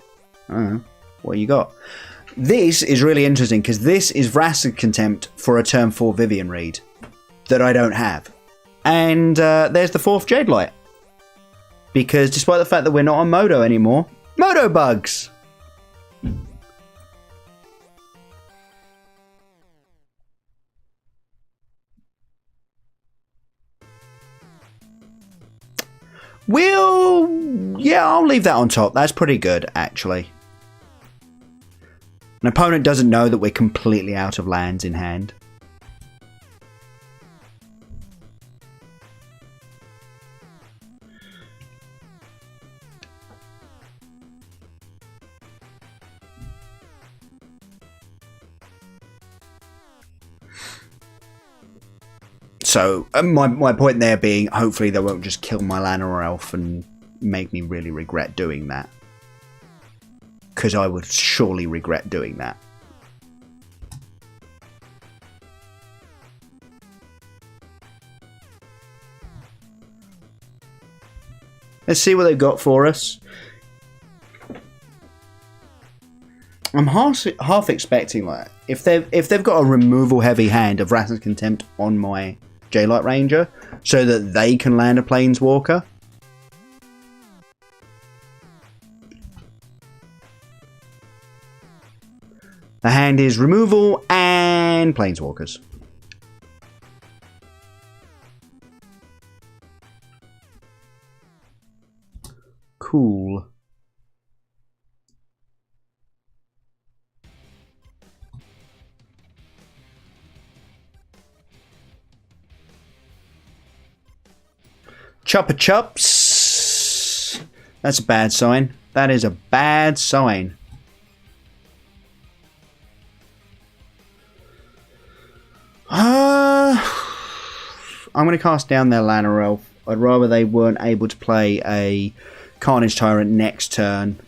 I don't know, what you got? This is really interesting, because this is Vraska Contempt for a turn 4 Vivian Reed that I don't have. And there's the 4th Jadelight. Because despite the fact that we're not on Modo anymore, Modo bugs! Yeah, I'll leave that on top. That's pretty good, actually. An opponent doesn't know that we're completely out of lands in hand. So, my point there being, hopefully they won't just kill my Lana or Elf and make me really regret doing that. Because I would surely regret doing that. Let's see what they've got for us. I'm half expecting, like, if they've got a removal heavy hand of Vraska's Contempt on my Jadelight Ranger, so that they can land a Planeswalker. The hand is removal and Planeswalkers. Cool. Chuppa Chups. That's a bad sign. That is a bad sign. I'm going to cast down their Llanowar Elf. I'd rather they weren't able to play a Carnage Tyrant next turn.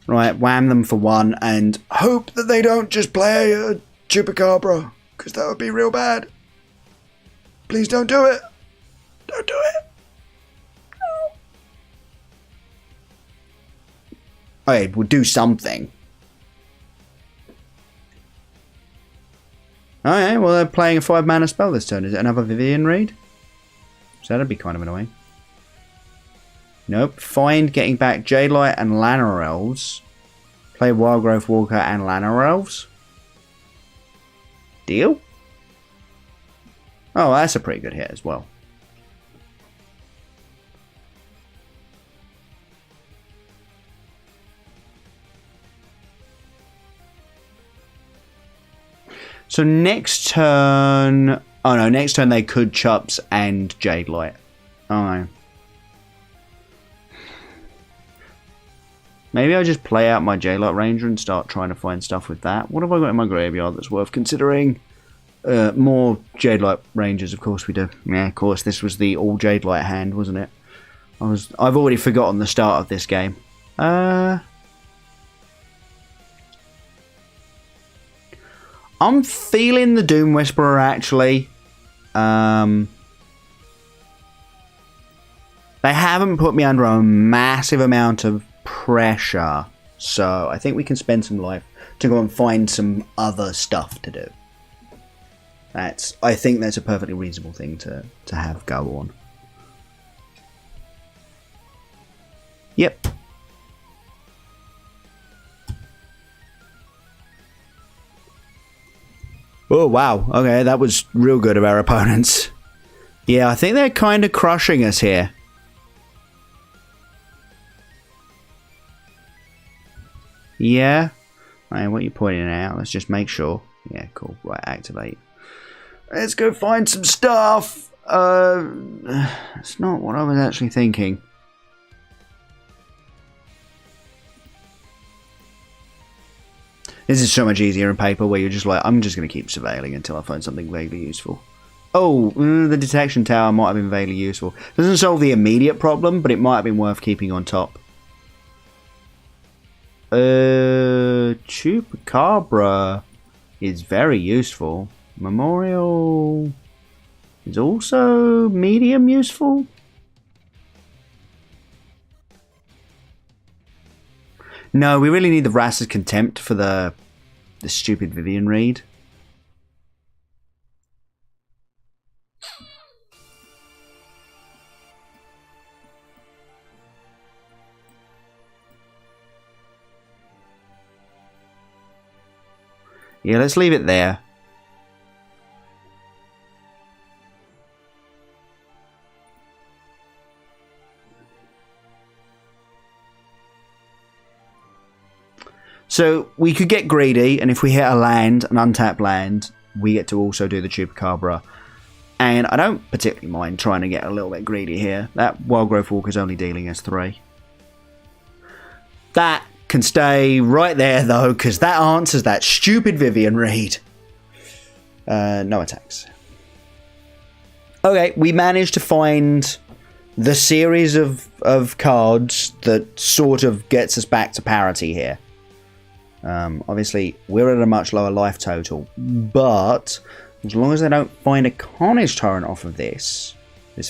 Right, wham them for 1 and hope that they don't just play a Chupacabra, because that would be real bad. Please don't do it. Don't do it. No. Okay, we'll do something. Alright, well they're playing a 5 mana spell this turn. Is it another Vivian Reed? So that'd be kind of annoying. Nope. Find getting back Jadelight and Llanowar Elves. Play Wildgrowth Walker and Llanowar Elves. Deal? Oh, that's a pretty good hit as well. So next turn... Oh no, next turn they could Chups and Jadelight. Oh no. Maybe I'll just play out my Jadelight Ranger and start trying to find stuff with that. What have I got in my graveyard that's worth considering? More Jadelight Rangers, of course we do. Yeah, of course, this was the all Jadelight hand, wasn't it? I've already forgotten the start of this game. I'm feeling the Doom Whisperer, actually. They haven't put me under a massive amount of pressure, so I think we can spend some life to go and find some other stuff to do. I think that's a perfectly reasonable thing to have go on. Yep. Oh wow, okay, that was real good of our opponents. Yeah, I think they're kind of crushing us here. Yeah. Right, what are you pointing out? Let's just make sure. Yeah, cool. Right, activate. Let's go find some stuff. That's not what I was actually thinking. This is so much easier in paper where you're just like, I'm just going to keep surveilling until I find something vaguely useful. Oh, the detection tower might have been vaguely useful. Doesn't solve the immediate problem, but it might have been worth keeping on top. Chupacabra is very useful. Memorial is also medium useful. No, we really need the Wrath's Contempt for the stupid Vivian Reed. Yeah, let's leave it there. So we could get greedy, and if we hit a land, an untapped land, we get to also do the Chupacabra. And I don't particularly mind trying to get a little bit greedy here. That Wildgrowth Walker is only dealing us 3. That can stay right there though, because that answers that stupid Vivian Reed. No attacks. Okay, we managed to find the series of cards that sort of gets us back to parity here. Obviously, we're at a much lower life total, but as long as they don't find a Carnage Tyrant off of this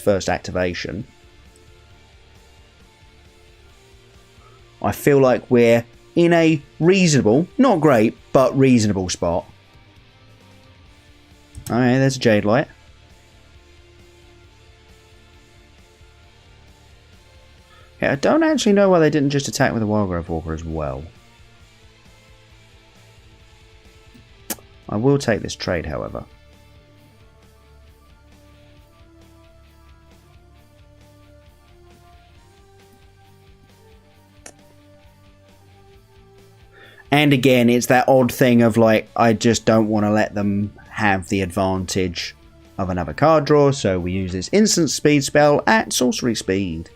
first activation, I feel like we're in a reasonable, not great, but reasonable spot. Alright, there's a Jadelight. Yeah, I don't actually know why they didn't just attack with a Wildgrowth Walker as well. I will take this trade, however. And again, it's that odd thing of like, I just don't want to let them have the advantage of another card draw, so we use this instant speed spell at sorcery speed.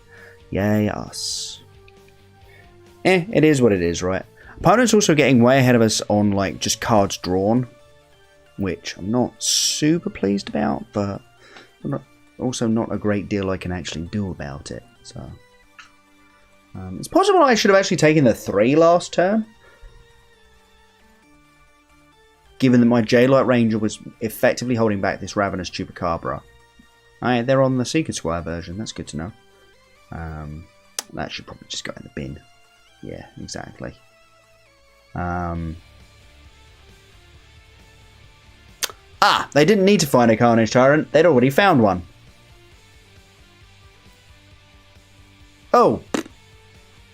Yay us. It is what it is, right? Opponent's also getting way ahead of us on like just cards drawn, which I'm not super pleased about, but also not a great deal I can actually do about it. So it's possible I should have actually taken the 3 last turn, given that my J-Light Ranger was effectively holding back this Ravenous Chupacabra. Alright, they're on the Secret Squire version. That's good to know. That should probably just go in the bin. Yeah, exactly. They didn't need to find a Carnage Tyrant. They'd already found one. Oh!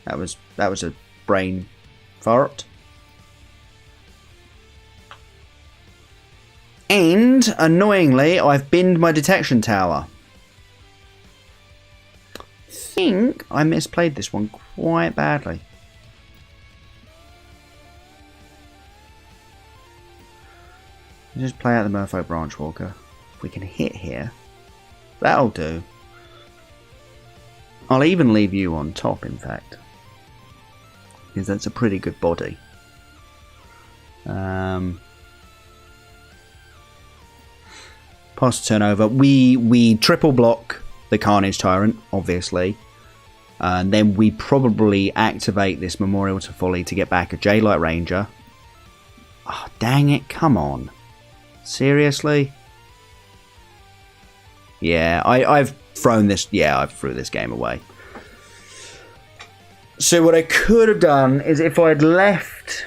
That was a brain fart. And, annoyingly, I've binned my detection tower. I think I misplayed this one quite badly. Just play out the Merfolk Branchwalker. If we can hit here, that'll do. I'll even leave you on top, in fact, because that's a pretty good body. Pass the turnover. We triple block the Carnage Tyrant, obviously, and then we probably activate this Memorial to Folly to get back a J-Light Ranger. Oh, dang it! Come on. Seriously? Yeah, I've thrown this. Yeah, I've threw this game away. So what I could have done is if I'd left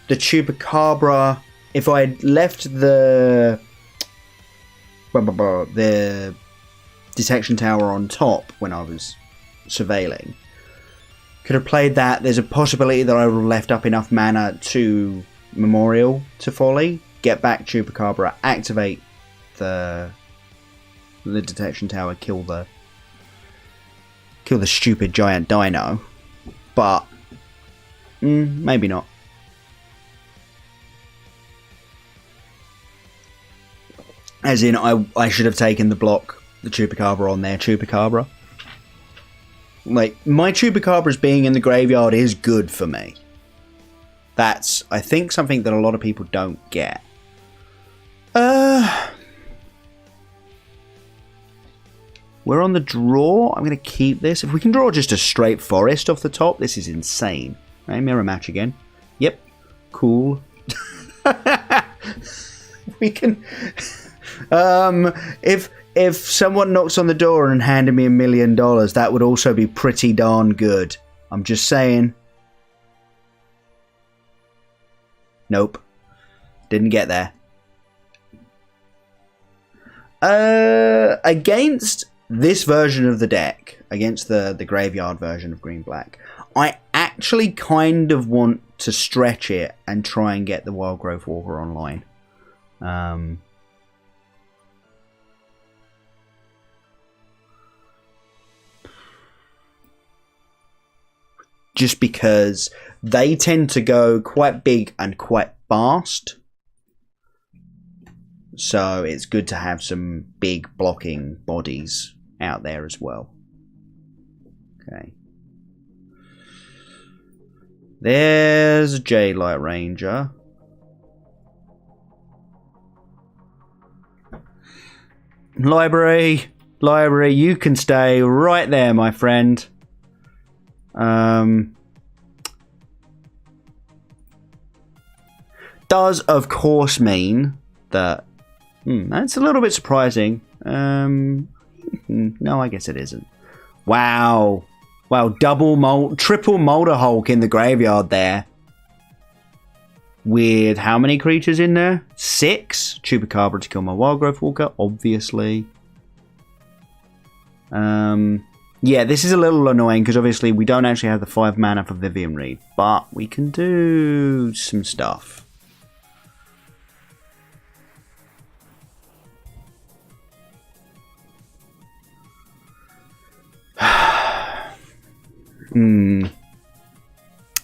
the Chupacabra, if I'd left the detection tower on top when I was surveilling, could have played that. There's a possibility that I would have left up enough mana to Memorial to Folly, get back Chupacabra, activate the detection tower, kill the stupid giant dino, but maybe not. As in, I should have taken the block, the Chupacabra on their Chupacabra. Like, my Chupacabra's being in the graveyard is good for me. That's, I think, something that a lot of people don't get. We're on the draw. I'm going to keep this. If we can draw just a straight forest off the top, this is insane. Right, mirror match again. Yep. Cool. We can... if someone knocks on the door and handed me $1 million, that would also be pretty darn good. I'm just saying. Nope. Didn't get there. Against this version of the deck, against the graveyard version of green-black, I actually kind of want to stretch it and try and get the Wild Growth Walker online. Just because they tend to go quite big and quite fast. So it's good to have some big blocking bodies out there as well. Okay. There's a J-Light Ranger. Library, you can stay right there, my friend. Does of course mean that that's a little bit surprising. No, I guess it isn't. Wow, triple Molder Hulk in the graveyard there. With how many creatures in there? 6. Chupacabra to kill my Wild Growth Walker, obviously. Yeah, this is a little annoying because obviously we don't actually have the 5 mana for Vivian Reed, but we can do some stuff.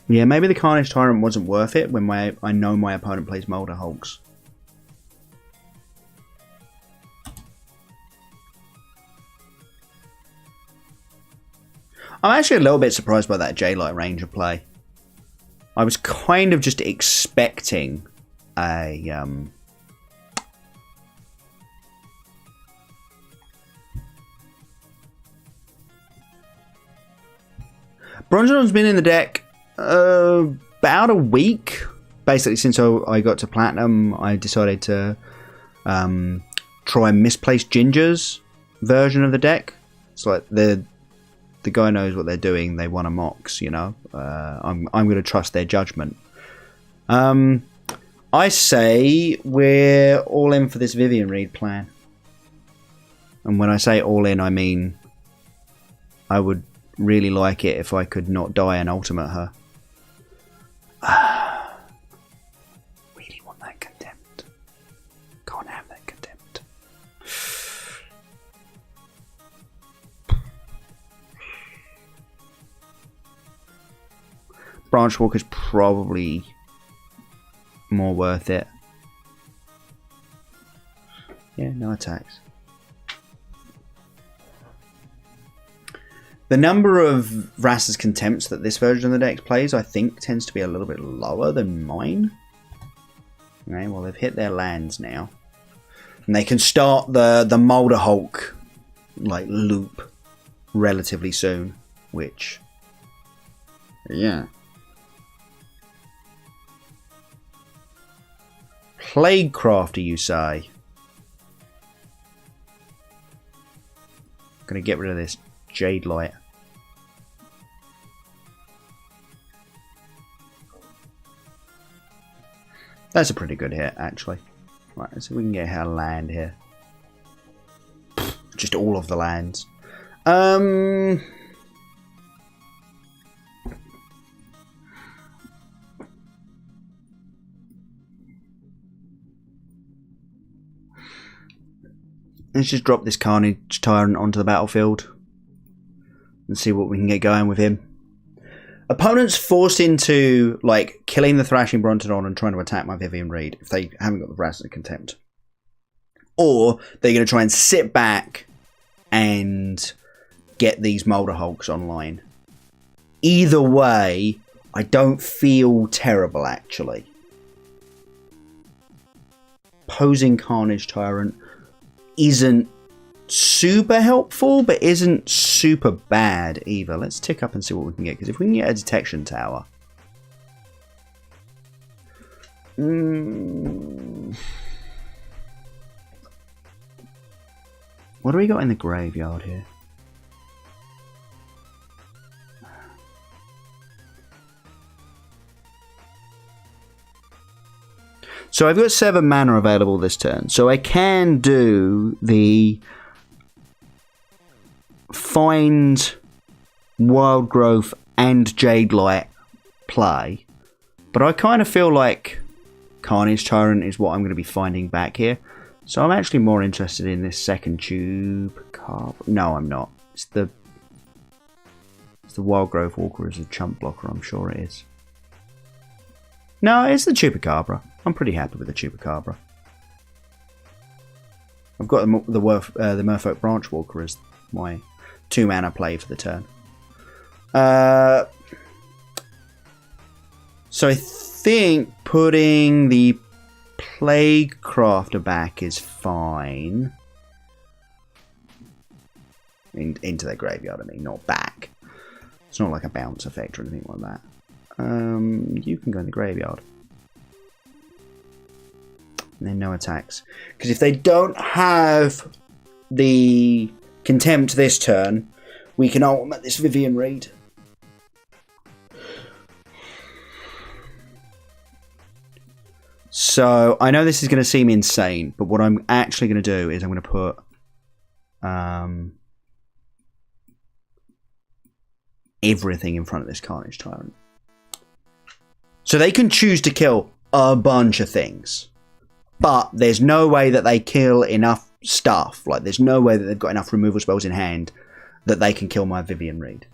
Yeah, maybe the Carnage Tyrant wasn't worth it when I know my opponent plays Molder Hulks. I'm actually a little bit surprised by that J-Light Ranger play. I was kind of just expecting a... Bronzon's been in the deck about a week. Basically, since I got to Platinum, I decided to try Misplaced Ginger's version of the deck. It's like the guy knows what they're doing. They want a Mox, you know. I'm going to trust their judgment. I say we're all in for this Vivian Reed plan. And when I say all in, I mean I would really like it if I could not die and ultimate her. Really want that Contempt. Can't have that Contempt. Branch Walker's probably more worth it. Yeah, no attacks. The number of Vrasa's Contempts that this version of the deck plays, I think, tends to be a little bit lower than mine. Okay, well, they've hit their lands now. And they can start the Molder Hulk like loop relatively soon, which... yeah. Plague Crafter, you say? Gonna get rid of this Jade Light. That's a pretty good hit, actually. Right, let's see if we can get her land here. Just all of the lands. Let's just drop this Carnage Tyrant onto the battlefield and see what we can get going with him. Opponents forced into like killing the Thrashing Brontodon and trying to attack my Vivian Reed if they haven't got the Vrasa's Contempt. Or they're going to try and sit back and get these Molder Hulks online. Either way, I don't feel terrible, actually. Posing Carnage Tyrant isn't super helpful, but isn't super bad either. Let's tick up and see what we can get, because if we can get a Detection Tower... What do we got in the graveyard here? So I've got 7 mana available this turn, so I can do the find Wild Growth and Jade Light play, but I kind of feel like Carnage Tyrant is what I'm going to be finding back here. So I'm actually more interested in this second Chupacabra. No, I'm not. It's the Wild Growth Walker as a chump blocker, I'm sure it is. No, it's the Chupacabra. I'm pretty happy with the Chupacabra. I've got the Merfolk Branch Walker as my 2 mana play for the turn. So I think putting the Plague Crafter back is fine. Into their graveyard, I mean, not back. It's not like a bounce effect or anything like that. You can go in the graveyard. And then no attacks. Because if they don't have the Contempt this turn, we can ultimate this Vivian Reed. So, I know this is going to seem insane, but what I'm actually going to do is I'm going to put... everything in front of this Carnage Tyrant. So they can choose to kill a bunch of things. But there's no way that they kill enough stuff. Like, there's no way that they've got enough removal spells in hand that they can kill my Vivian Reed.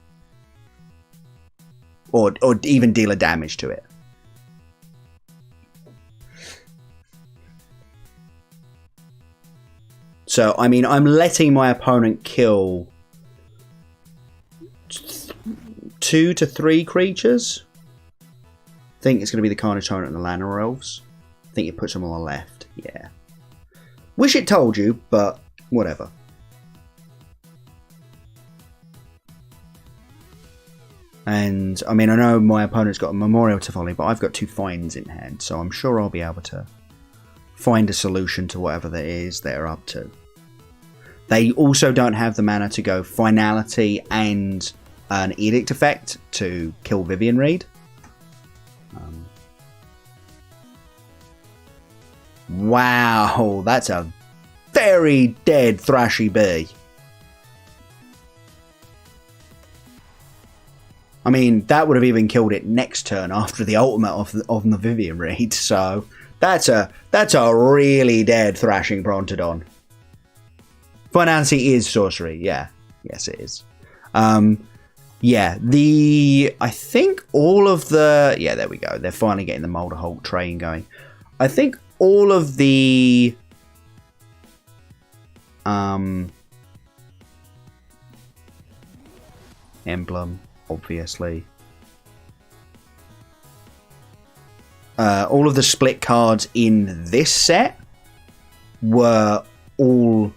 Or even deal a damage to it. So, I mean, I'm letting my opponent kill 2 to 3 creatures. I think it's going to be the Carnage Tyrant and the Llanowar Elves. I think it puts them on the left. Yeah. Wish it told you, but whatever. And, I mean, I know my opponent's got a Memorial to Folly, but I've got 2 Finds in hand, so I'm sure I'll be able to find a solution to whatever that is they're up to. They also don't have the mana to go Finality and an Edict effect to kill Vivian Reed. Wow, that's a very dead Thrashy Bee. I mean, that would have even killed it next turn after the ultimate of the Vivian Reed. So that's a really dead Thrashing Brontodon. Finality is sorcery, yeah. Yes, it is. Yeah, I think all of the... Yeah, there we go. They're finally getting the Molder Hulk train going. I think all of the... Emblem, obviously. All of the split cards in this set were all...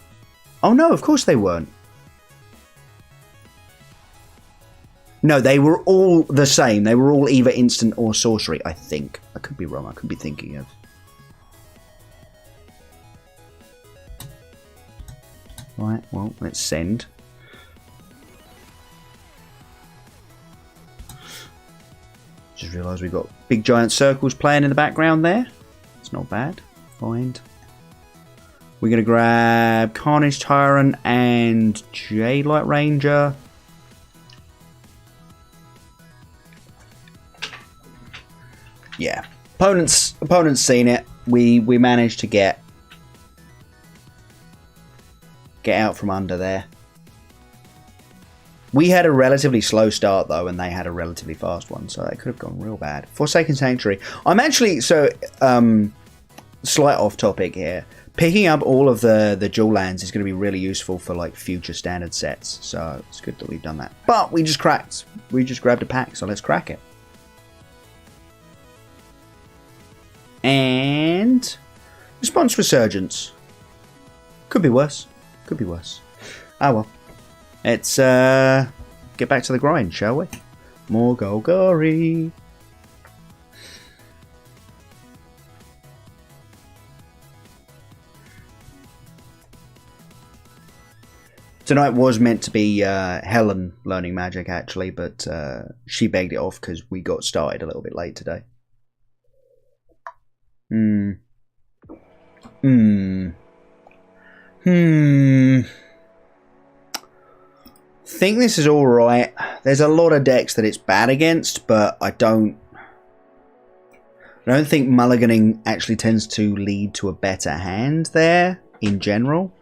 Oh no, of course they weren't. No, they were all the same. They were all either instant or sorcery, I think. I could be wrong. I could be thinking of... Right, well, let's send. Just realised we've got big giant circles playing in the background there. It's not bad. Find. We're going to grab Carnage Tyrant and Jadelight Ranger. Yeah. Opponent's seen it. We managed to get out from under there. We had a relatively slow start though, and they had a relatively fast one, so that could have gone real bad. Forsaken Sanctuary. I'm actually slight off topic here. Picking up all of the dual lands is going to be really useful for like future standard sets, so it's good that we've done that. But we just grabbed a pack, so let's crack it. And Response Resurgence. Could be worse. Could be worse. Ah well. Let's get back to the grind, shall we? More Golgari. Tonight was meant to be Helen learning magic, actually, but she begged it off because we got started a little bit late today. Think this is alright. There's a lot of decks that it's bad against, but I don't think mulliganing actually tends to lead to a better hand there in general.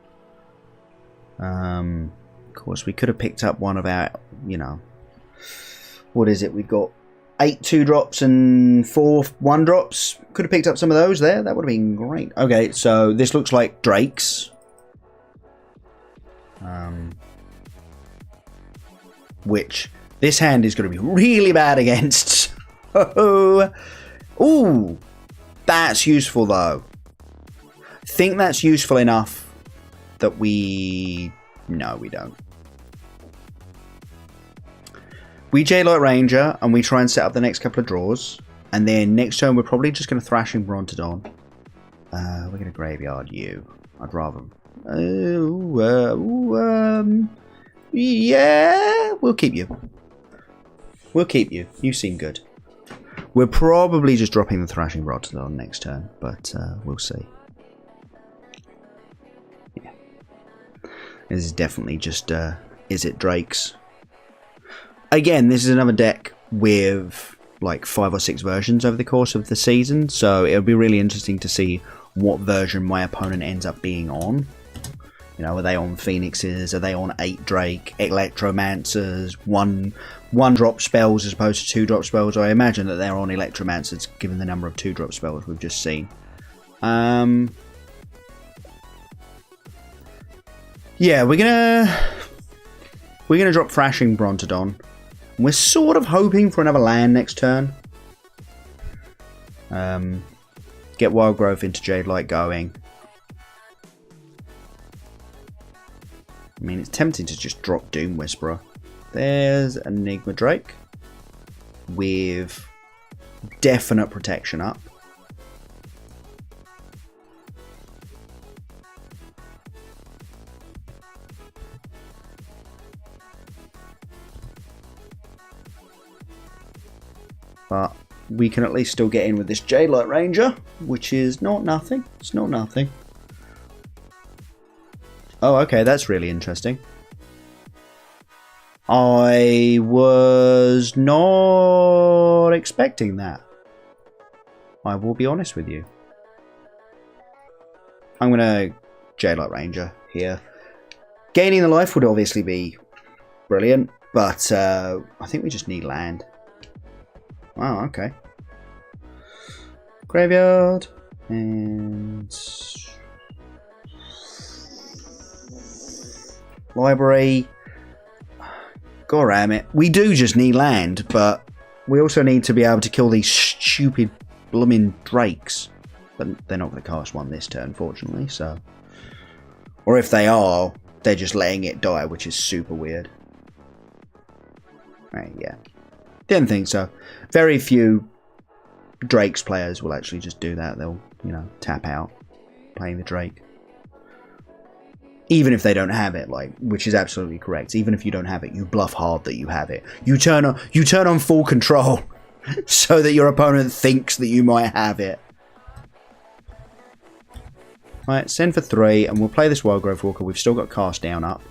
Of course, we could have picked up one of our, what is it? We've got 8 2-drops and 4 1-drops. Could have picked up some of those there. That would have been great. Okay, so this looks like Drake's. Which this hand is going to be really bad against. Ooh, that's useful though. I think that's useful enough that no, we don't. We J-Light Ranger and we try and set up the next couple of draws, and then next turn we're probably just going to Thrashing Brontodon. We're going to Graveyard you. I'd rather. Yeah, we'll keep you. We'll keep you. You seem good. We're probably just dropping the Thrashing Brontodon next turn, but we'll see. This is definitely just, is it Drake's? Again, this is another deck with like 5 or 6 versions over the course of the season, so it'll be really interesting to see what version my opponent ends up being on. Are they on Phoenixes? Are they on 8 Drake, Electromancers, 1-drop spells as opposed to 2-drop spells? I imagine that they're on Electromancers given the number of 2-drop spells we've just seen. Yeah, we're gonna drop Thrashing Brontodon. We're sort of hoping for another land next turn. Get Wild Growth into Jade Light going. I mean, it's tempting to just drop Doom Whisperer. There's Enigma Drake with definite protection up. But we can at least still get in with this Jade Light Ranger, which is not nothing. It's not nothing. Oh, okay, that's really interesting. I was not expecting that. I will be honest with you. I'm going to Jade Light Ranger here. Gaining the life would obviously be brilliant, but I think we just need land. Wow, okay. Graveyard and library. God damn it. We do just need land, but we also need to be able to kill these stupid blooming drakes. But they're not going to cast one this turn, fortunately, so. Or if they are, they're just letting it die, which is super weird. Right, yeah. Didn't think so. Very few Drakes players will actually just do that. They'll, you know, tap out playing the Drake. Even if they don't have it, like, which is absolutely correct. Even if you don't have it, you bluff hard that you have it. You turn on full control so that your opponent thinks that you might have it. Right, send for 3, and we'll play this Wild Growth Walker. We've still got Cast Down up.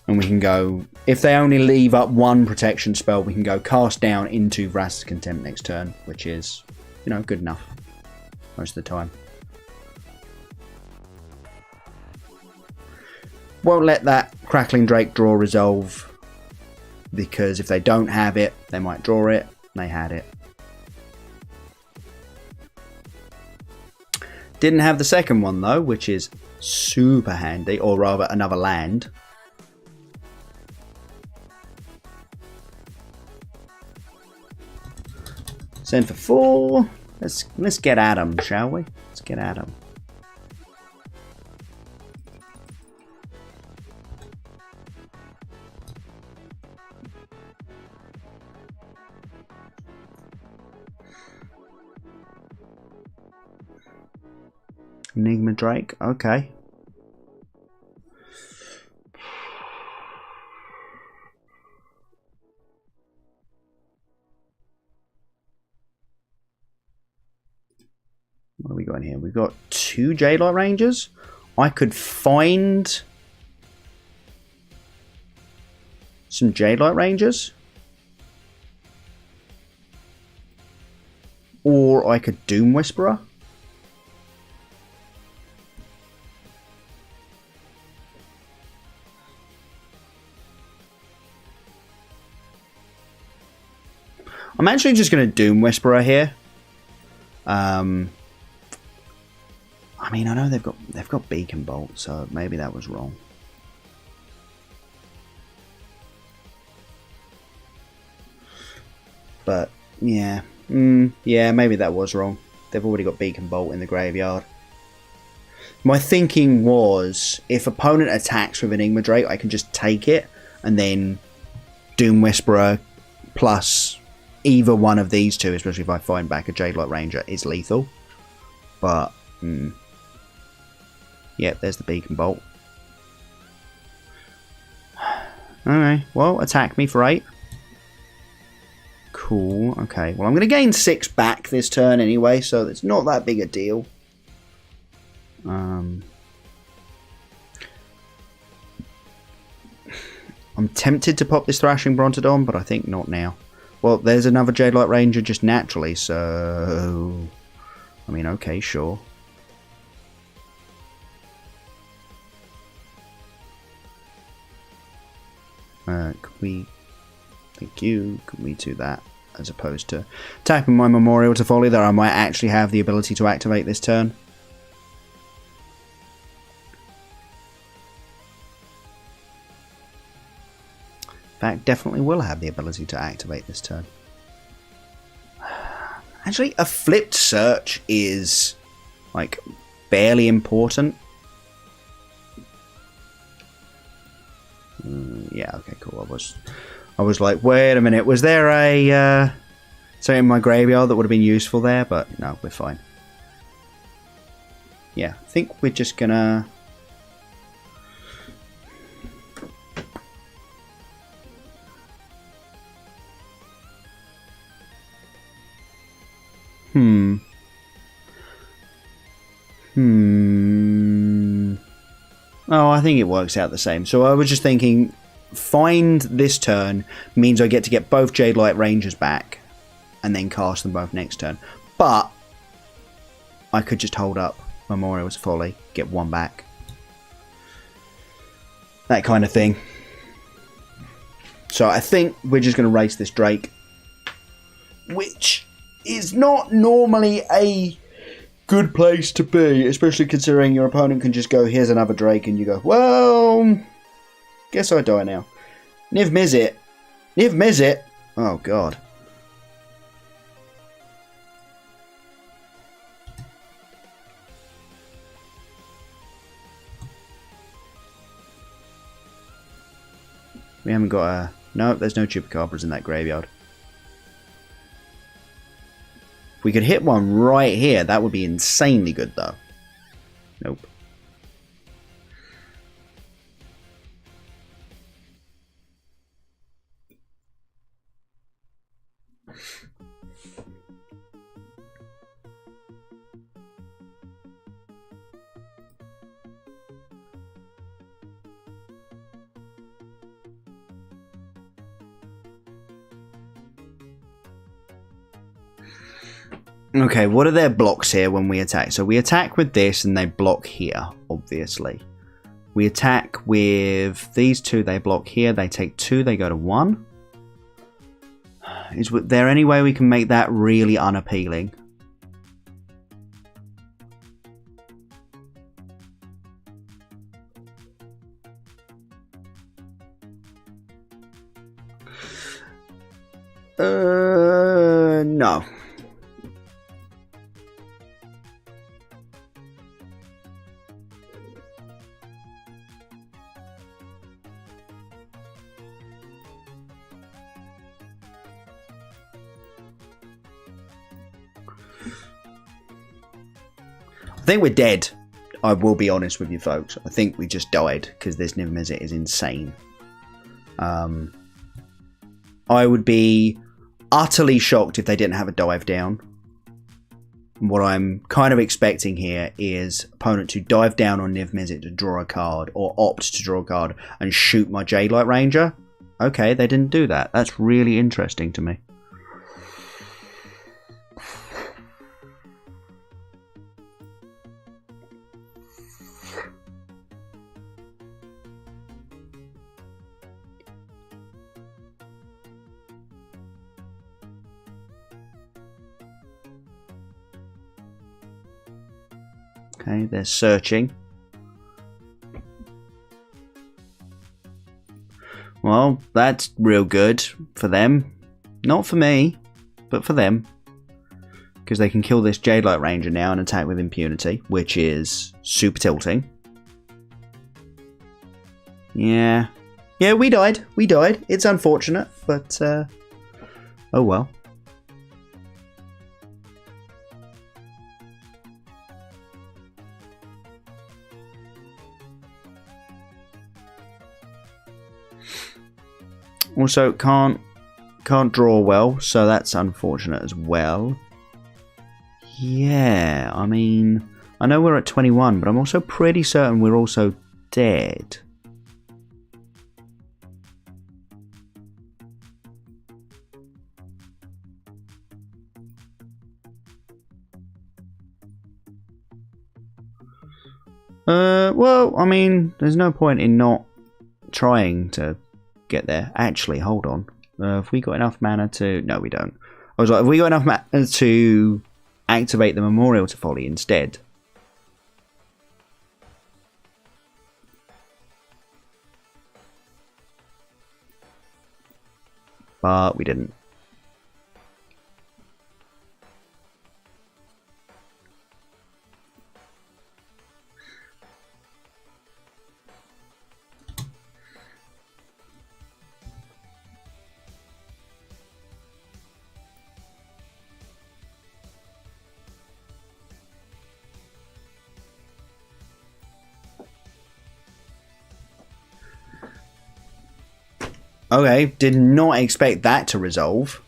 And we can go, if they only leave up one protection spell, we can go Cast Down into Vraska's Contempt next turn, which is, you know, good enough most of the time. Won't let that Crackling Drake draw resolve, because if they don't have it, they might draw it. They had it. Didn't have the second one though, which is super handy, or rather another land. Send for 4. Let's get at him, shall we? Let's get at him. Enigma Drake, okay. What have we got in here? We've got 2 Jade Light Rangers. I could find some Jade Light Rangers. Or I could Doom Whisperer. I'm actually just going to Doom Whisperer here. I mean, I know they've got Beacon Bolt, so maybe that was wrong. But yeah, yeah, maybe that was wrong. They've already got Beacon Bolt in the graveyard. My thinking was, if opponent attacks with Enigma Drake, I can just take it and then Doom Whisperer plus either one of these two, especially if I find back a Jade Light Ranger, is lethal. But yep, there's the Beacon Bolt. Alright, well, attack me for 8. Cool, okay. Well, I'm going to gain 6 back this turn anyway, so it's not that big a deal. I'm tempted to pop this Thrashing Brontodon, but I think not now. Well, there's another Jade Light Ranger just naturally, so I mean, okay, sure. Could we... Thank you. Could we do that as opposed to tapping my Memorial to Folly that I might actually have the ability to activate this turn? fact, definitely will have the ability to activate this turn. Actually, a flipped search is, like, barely important. Yeah, okay, cool. I was like, wait a minute, was there a something in my graveyard that would have been useful there? But no, we're fine. Yeah, I think we're just gonna... Oh, I think it works out the same. So I was just thinking, find this turn means I get to get both Jade Light Rangers back and then cast them both next turn. But I could just hold up Memorial's Folly, get one back. That kind of thing. So I think we're just going to race this Drake, which is not normally a good place to be, especially considering your opponent can just go, here's another Drake, and you go, well, guess I die now. Niv Mizzet. Niv Mizzet. Oh, God. We haven't got a... No, there's no Chupacabras in that graveyard. If we could hit one right here, that would be insanely good, though. Nope. Okay, what are their blocks here when we attack? So we attack with this and they block here, obviously. We attack with these two, they block here. They take 2, they go to 1. Is there any way we can make that really unappealing? No. I think we're dead. I will be honest with you folks. I think we just died because this Niv Mizzet is insane. I would be utterly shocked if they didn't have a dive down. What I'm kind of expecting here is opponent to dive down on Niv Mizzet to draw a card, or opt to draw a card and shoot my Jade Light Ranger. Okay, they didn't do that. That's really interesting to me. Okay, they're searching. Well, that's real good for them. Not for me, but for them. Because they can kill this Jade Light Ranger now and attack with impunity, which is super tilting. Yeah. Yeah, we died. We died. It's unfortunate, but oh well. Also, can't draw well, so that's unfortunate as well. Yeah, I mean, I know we're at 21, but I'm also pretty certain we're also dead. Well, I mean, there's no point in not trying to get there. Actually, hold on. Have we got enough mana to... No, we don't. I was like, have we got enough mana to activate the Memorial to Folly instead? but we didn't. Okay, did not expect that to resolve.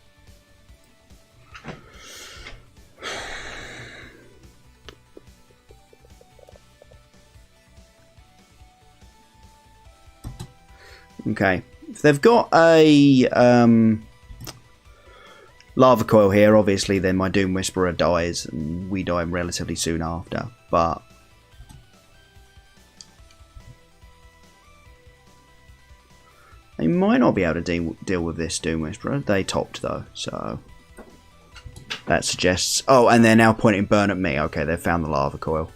Okay, if they've got a lava coil here, obviously then my Doom Whisperer dies and we die relatively soon after, but they might not be able to deal with this Doom Whisperer. They topped though, so that suggests... Oh, and they're now pointing burn at me. Okay, they've found the lava coil.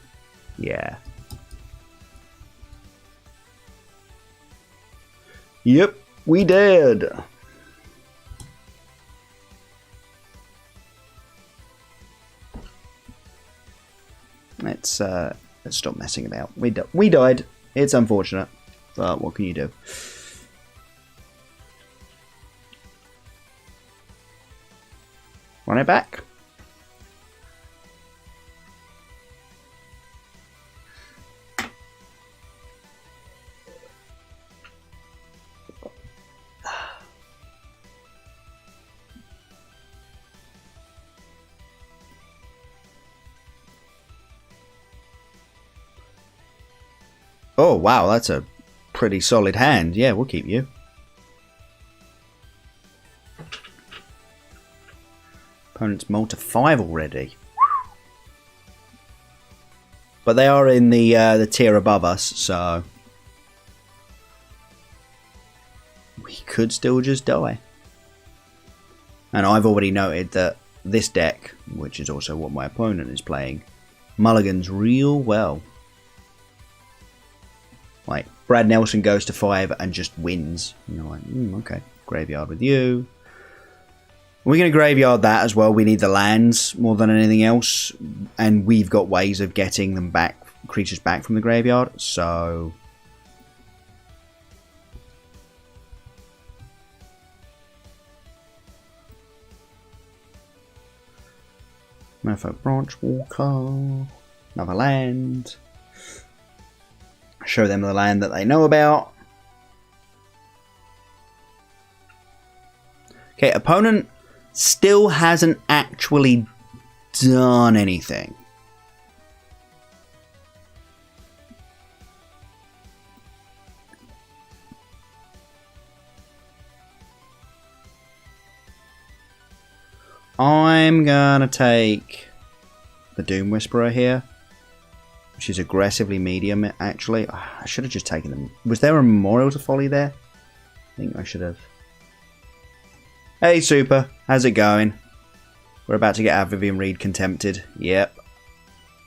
Yeah. Yep, we did. Let's stop messing about. We died. It's unfortunate, but what can you do? Run it back. Oh, wow, that's a pretty solid hand. Yeah, we'll keep you. Opponent's mulled to 5 already. But they are in the tier above us, so we could still just die. And I've already noted that this deck, which is also what my opponent is playing, mulligans real well. Like, Brad Nelson goes to 5 and just wins. And you're like, okay, graveyard with you. We're going to graveyard that as well. We need the lands more than anything else. And we've got ways of getting them back, creatures back from the graveyard. So... Merfolk Branch Walker. Another land. Show them the land that they know about. Okay, opponent still hasn't actually done anything. I'm gonna take the Doom Whisperer here, which is aggressively medium, actually. I should have just taken them. Was there a Memorial to Folly there? I think I should have. Hey, Super. How's it going? We're about to get our Vivian Reed contempted. Yep.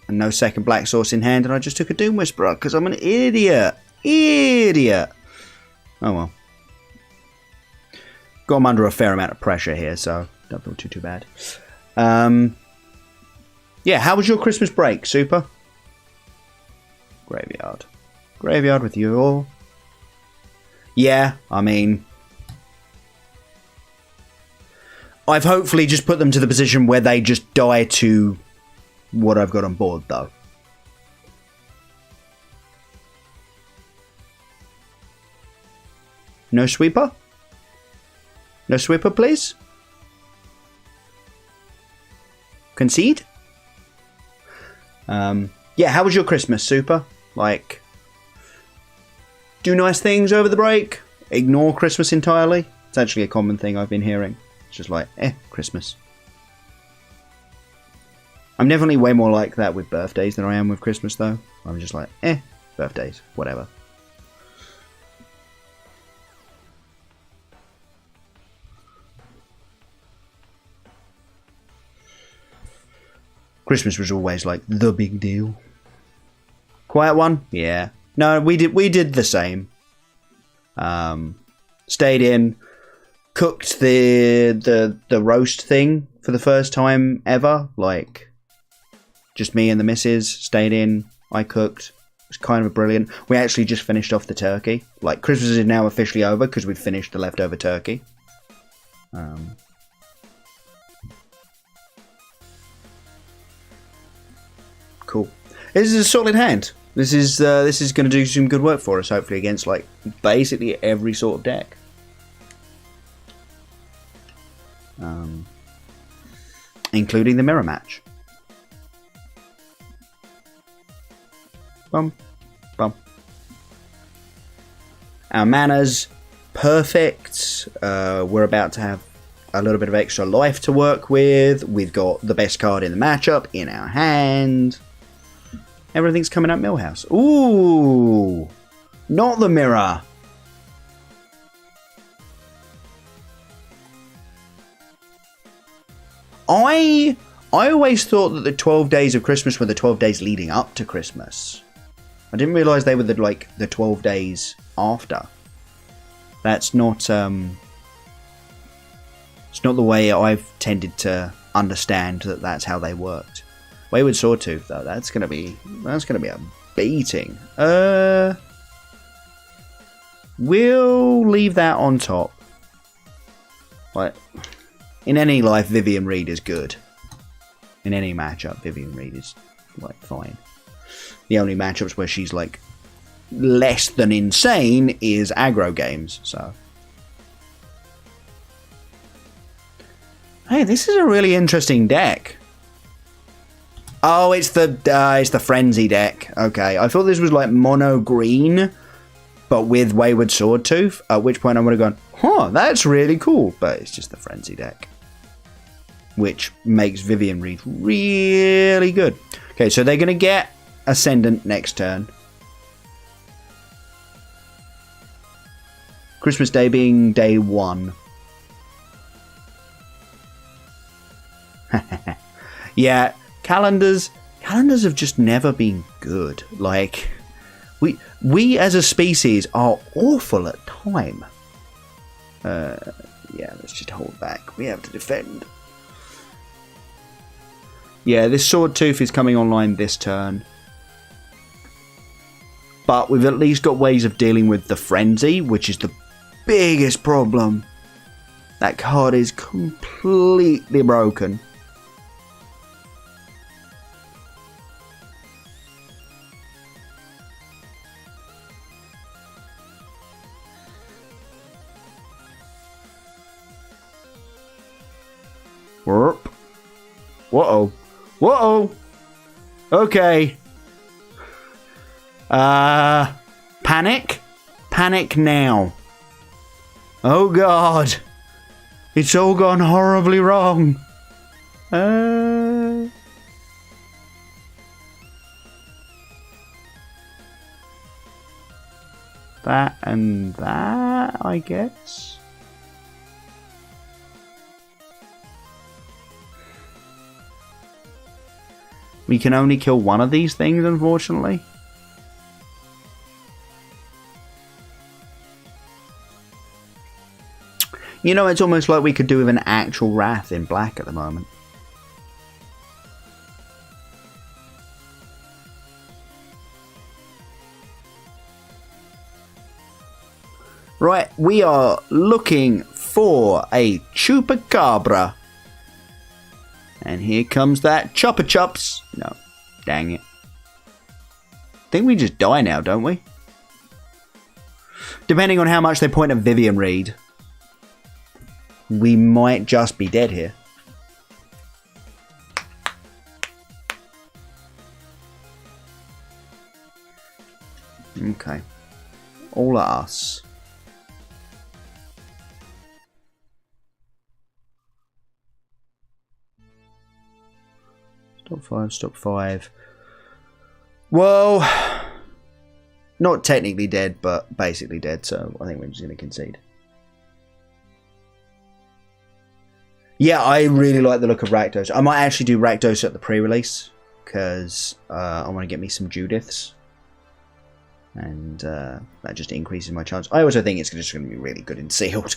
And no second Black Source in hand, and I just took a Doom Whisperer, because I'm an idiot. Idiot. Oh, well. Got him under a fair amount of pressure here, so don't feel too bad. Yeah, how was your Christmas break, Super? Graveyard. Graveyard with you all. Yeah, I mean... I've hopefully just put them to the position where they just die to what I've got on board, though. No sweeper? No sweeper, please? Concede? Yeah, how was your Christmas, Super? Like, do nice things over the break? Ignore Christmas entirely? It's actually a common thing I've been hearing. It's just like, Christmas. I'm definitely way more like that with birthdays than I am with Christmas, though. I'm just like, birthdays, whatever. Christmas was always like the big deal. Quiet one? Yeah. No, we did the same. Stayed in, cooked the roast thing for the first time ever. Like, just me and the missus stayed in. I cooked. It was kind of brilliant. We actually just finished off the turkey. Like, Christmas is now officially over because we'd finished the leftover turkey. Cool. This is a solid hand. This is going to do some good work for us, hopefully, against like basically every sort of deck. Including the mirror match. Bum, bum. Our mana's perfect. We're about to have a little bit of extra life to work with. We've got the best card in the matchup in our hand. Everything's coming up Millhouse. Ooh! Not the mirror. I always thought that the 12 days of Christmas were the 12 days leading up to Christmas. I didn't realise they were the 12 days after. That's not it's not the way I've tended to understand that's how they worked. Wayward Sawtooth though, that's gonna be a beating. We'll leave that on top. Like, in any life, Vivian Reed is good. In any matchup, Vivian Reed is like fine. The only matchups where she's like less than insane is aggro games. So, hey, this is a really interesting deck. Oh, it's the Frenzy deck. Okay, I thought this was like mono green, but with Wayward Sawtooth. At which point I would have gone, huh, that's really cool. But it's just the Frenzy deck, which makes Vivian Reed really good. Okay, so they're gonna get Ascendant next turn. Christmas Day being day 1. Yeah. Calendars have just never been good. Like, we as a species are awful at time. Yeah, let's just hold back. We have to defend. Yeah, this Swordtooth is coming online this turn. But we've at least got ways of dealing with the Frenzy, which is the biggest problem. That card is completely broken. Whoa. Whoa. Okay. Panic? Panic now. Oh god. It's all gone horribly wrong. That and that, I guess. We can only kill one of these things, unfortunately. You know, it's almost like we could do with an actual Wrath in black at the moment. Right, we are looking for a Chupacabra. And here comes that Chopper Chops. No, dang it. I think we just die now, don't we? Depending on how much they point at Vivian Reed, we might just be dead here. Okay. All at us. Stop 5. Well, not technically dead, but basically dead, so I think we're just going to concede. Yeah, I really like the look of Rakdos. I might actually do Rakdos at the pre-release, because I want to get me some Judiths. And that just increases my chance. I also think it's just going to be really good in sealed.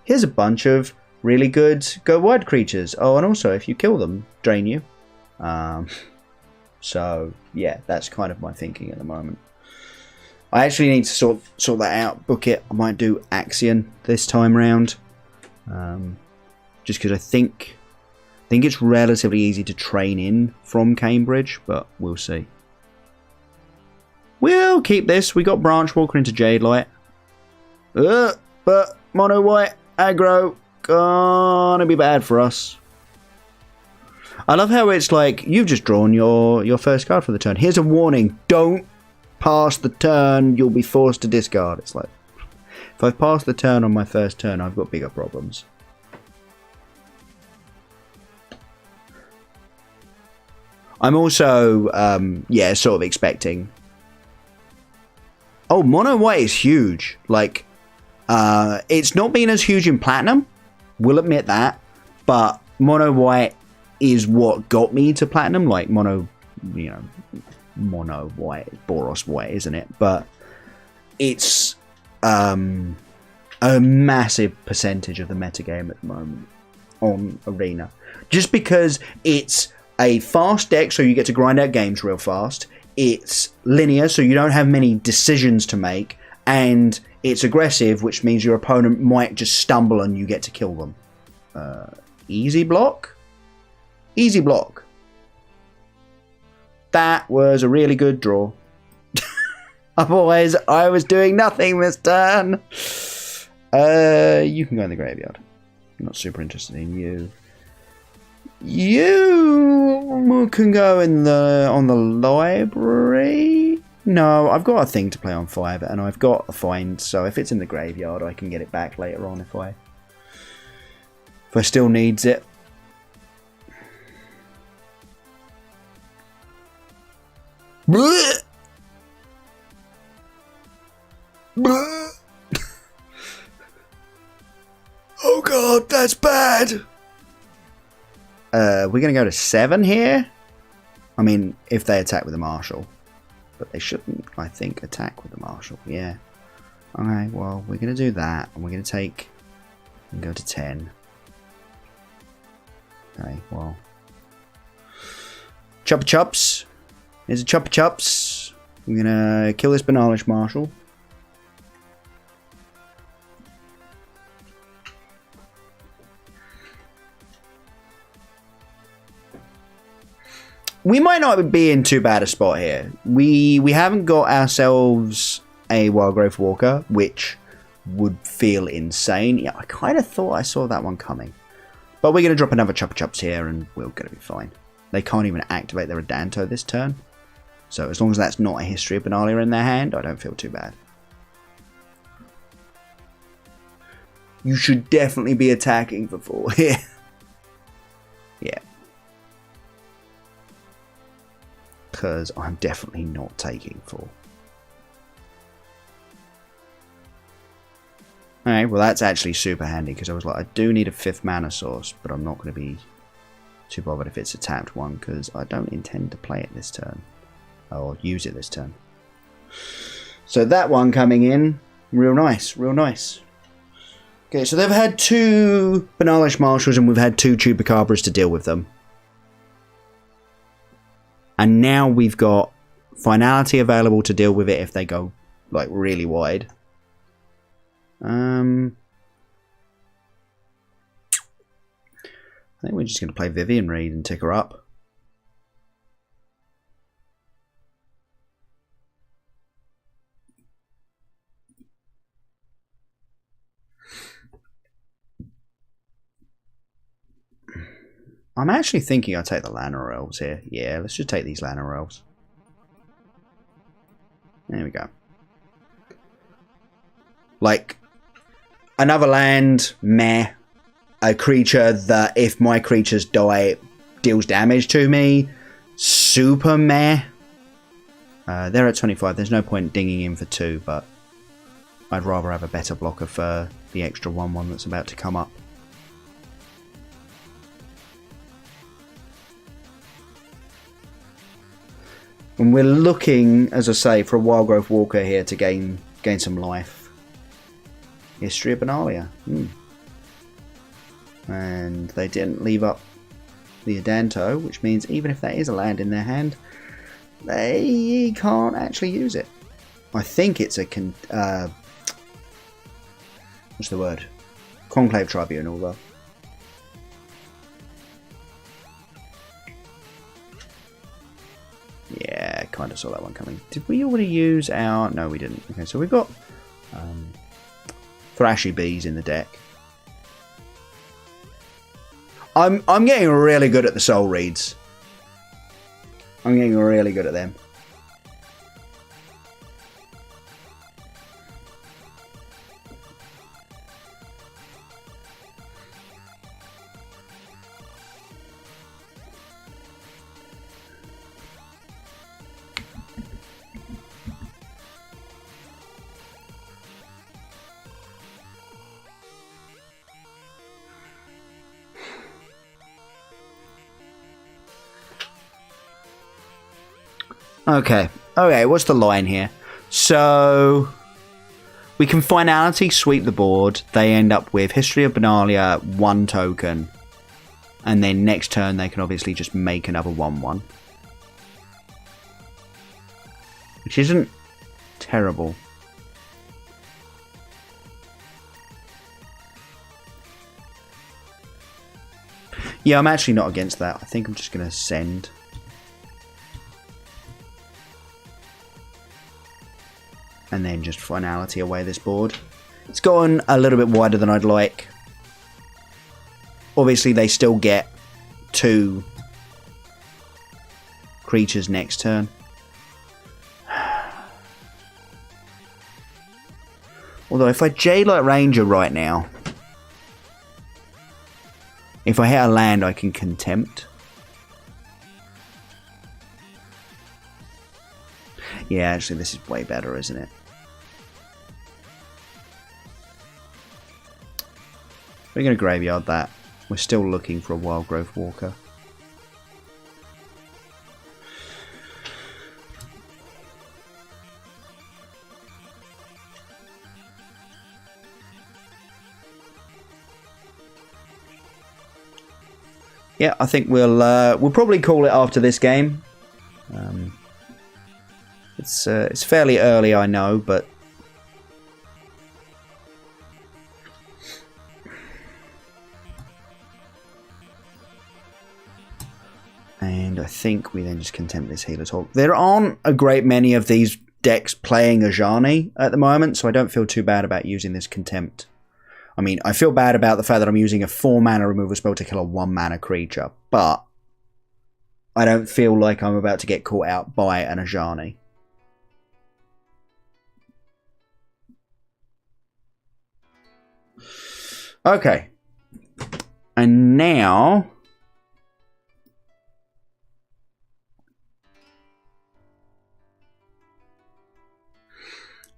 here's a bunch of really good go wide creatures. Oh, and also if you kill them, drain you. So yeah, that's kind of my thinking at the moment. I actually need to sort that out, book it. I might do Axion this time round, just because I think it's relatively easy to train in from Cambridge, but we'll see. We'll keep this. We got Branch Walker into Jade Light, but mono white aggro gonna be bad for us. I love how it's like you've just drawn your first card for the turn. Here's a warning: don't pass the turn, you'll be forced to discard. It's like, if I've passed the turn on my first turn, I've got bigger problems. I'm also, yeah, sort of expecting... Oh, mono white is huge. Like, it's not been as huge in Platinum, we'll admit that, but mono white is what got me to Platinum. Like, mono, you know... mono white, Boros white, isn't it? But it's a massive percentage of the metagame at the moment on Arena, just because it's a fast deck, so you get to grind out games real fast. It's linear, so you don't have many decisions to make, and it's aggressive, which means your opponent might just stumble and you get to kill them. Easy block. That was a really good draw. Otherwise, I was doing nothing this turn. You can go in the graveyard. I'm not super interested in you. You can go in on the library. No, I've got a thing to play on 5, and I've got a find. So if it's in the graveyard, I can get it back later on if I still needs it. Blech. Blech. Oh god, that's bad. We're gonna go to 7 here. I mean, if they attack with a marshal, but they shouldn't, I think, attack with the marshal. Yeah. Okay, well, we're gonna do that, and we're gonna take and go to 10. Okay, well, Chopper Chops. Here's a Chopper Chops. We're gonna kill this Banalish Marshal. We might not be in too bad a spot here. We haven't got ourselves a Wildgrowth Walker, which would feel insane. Yeah, I kind of thought I saw that one coming. But we're going to drop another Chopper Chops here and we're going to be fine. They can't even activate their Adanto this turn. So as long as that's not a History of Benalia in their hand, I don't feel too bad. You should definitely be attacking for 4 here. Yeah. Because I'm definitely not taking 4. Alright, well that's actually super handy because I was like, I do need a 5th mana source, but I'm not going to be too bothered if it's a tapped one because I don't intend to play it this turn. Or use it this turn. So that one coming in, real nice, real nice. Okay, so they've had 2 Banalish Marshals and we've had 2 Chupacabras to deal with them. And now we've got Finality available to deal with it if they go like really wide. I think we're just going to play Vivian Reed and tick her up. I'm actually thinking I'll take the Llanowar Elves here. Yeah, let's just take these Llanowar Elves. There we go. Like, another land, meh. A creature that, if my creatures die, deals damage to me, super meh. They're at 25. There's no point dinging in for 2, but I'd rather have a better blocker for the extra 1/1 that's about to come up. And we're looking, as I say, for a Wildgrowth Walker here to gain some life. History of Benalia. And they didn't leave up the Adanto, which means even if that is a land in their hand, they can't actually use it. I think it's a what's the word? Conclave Tribunal, though. Yeah, kind of saw that one coming. Did we already use our... No, we didn't. Okay, so we've got Thrashy Bees in the deck. I'm getting really good at the soul reads. I'm getting really good at them. Okay, what's the line here? So, we can finality sweep the board. They end up with History of Benalia, 1 token. And then next turn they can obviously just make another 1/1. Which isn't terrible. Yeah, I'm actually not against that. I think I'm just going to send... and then just finality away this board. It's gotten a little bit wider than I'd like. Obviously, they still get 2 creatures next turn. Although, if I Jadelight Ranger right now, if I hit a land, I can Contempt. Yeah, actually, this is way better, isn't it? We're going to graveyard that. We're still looking for a Wild Growth Walker. Yeah, I think we'll probably call it after this game. It's fairly early, I know, but and I think we then just Contempt this Healer's Hawk. There aren't a great many of these decks playing Ajani at the moment, so I don't feel too bad about using this Contempt. I mean, I feel bad about the fact that I'm using a 4-mana removal spell to kill a 1-mana creature, but I don't feel like I'm about to get caught out by an Ajani. Okay. And now...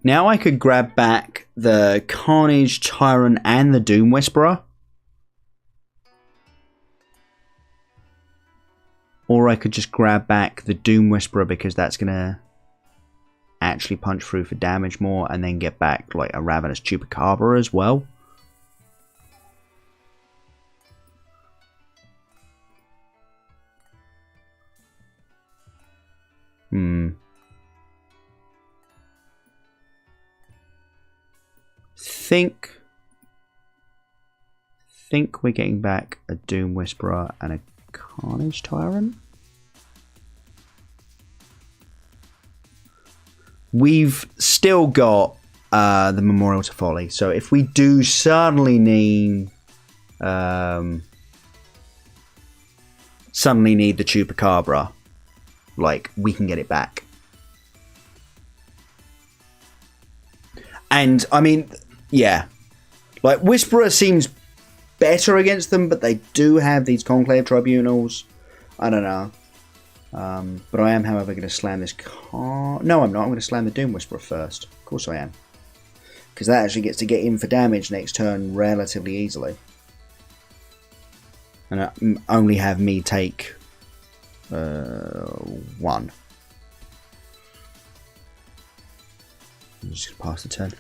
now I could grab back the Carnage Tyrant and the Doom Whisperer. Or I could just grab back the Doom Whisperer because that's going to actually punch through for damage more, and then get back like a Ravenous Chupacabra as well. Think we're getting back a Doom Whisperer and a Carnage Tyrant. We've still got the Memorial to Folly, so if we do suddenly need the Chupacabra, like, we can get it back. And I mean, yeah, like Whisperer seems better against them, but they do have these Conclave Tribunals. I don't know. But I am, however, going to slam this car. No, I'm not. I'm going to slam the Doom Whisperer first. Of course I am. Because that actually gets to get in for damage next turn relatively easily. And only have me take 1. I'm just going to pass the turn.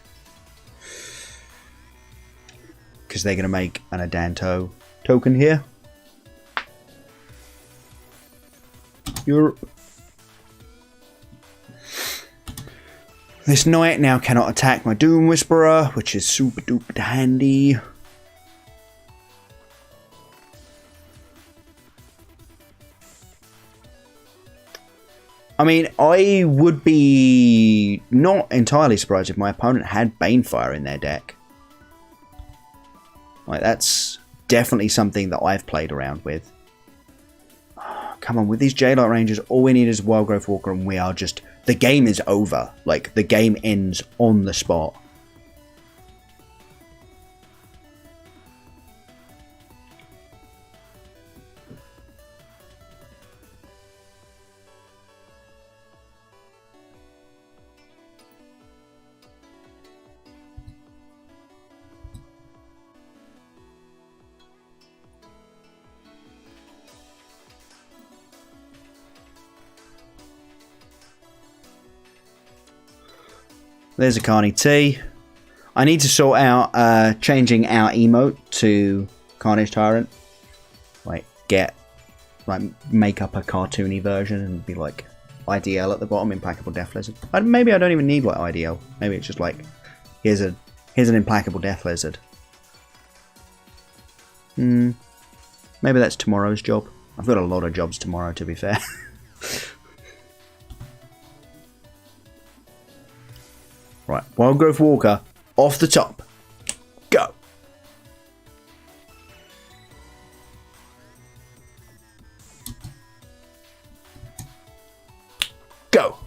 Because they're going to make an Adanto token here. Europe. This knight now cannot attack my Doom Whisperer, which is super duper handy. I mean, I would be not entirely surprised if my opponent had Banefire in their deck. Like, that's definitely something that I've played around with. Oh, come on, with these J-Light Rangers, all we need is Wild Growth Walker and we are just... The game is over. Like, the game ends on the spot. There's a Carney T. I need to sort out changing our emote to Carnage Tyrant. Like, make up a cartoony version and be like IDL at the bottom, Implacable Death Lizard. Maybe I don't even need like IDL. Maybe it's just like, here's an Implacable Death Lizard. Maybe that's tomorrow's job. I've got a lot of jobs tomorrow, to be fair. Right, Wild Growth Walker, off the top. Go! Go!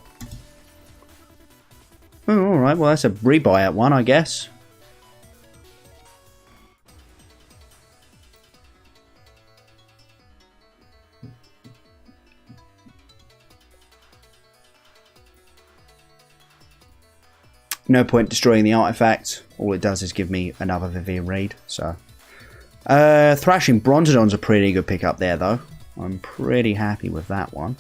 Oh, alright, well that's a rebuy at one, I guess. No point destroying the artifact. All it does is give me another Vivian Reed. So, Thrashing Brontodon's a pretty good pick up there, though. I'm pretty happy with that one.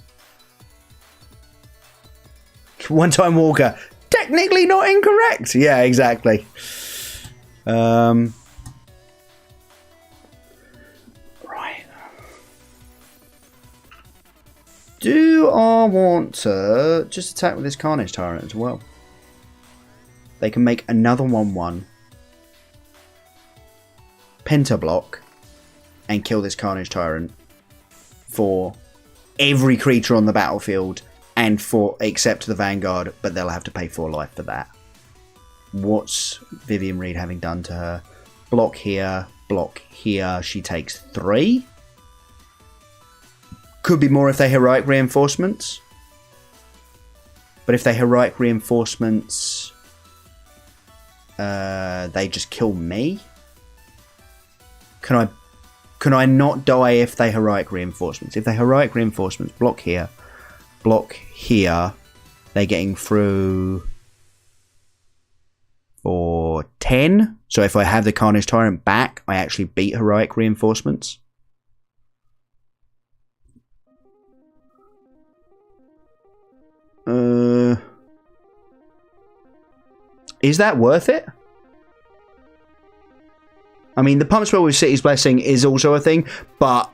One-time Walker. Technically not incorrect. Yeah, exactly. Right. Do I want to just attack with this Carnage Tyrant as well? They can make another 1/1 Pentablock and kill this Carnage Tyrant for every creature on the battlefield and for except the Vanguard, but they'll have to pay 4 life for that. What's Vivian Reed having done to her? Block here, she takes 3. Could be more if they Heroic Reinforcements. But if they Heroic Reinforcements... they just kill me. Can I not die if they Heroic Reinforcements? If they Heroic Reinforcements, block here, they're getting through for 10. So if I have the Carnage Tyrant back, I actually beat Heroic Reinforcements. Is that worth it? I mean, the pump spell with City's Blessing is also a thing, but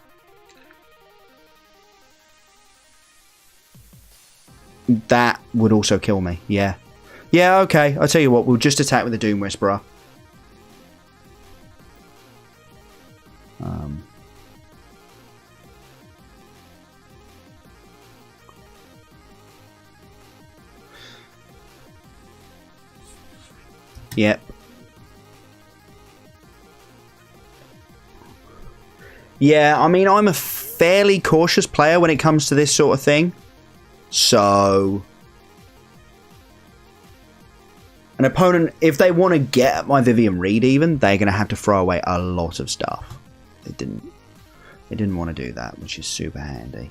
that would also kill me. Yeah. Yeah, okay. I'll tell you what, we'll just attack with the Doom Whisperer. Yep. Yeah, I mean, I'm a fairly cautious player when it comes to this sort of thing. So, an opponent, if they want to get at my Vivian Reed even, they're going to have to throw away a lot of stuff. They didn't want to do that, which is super handy.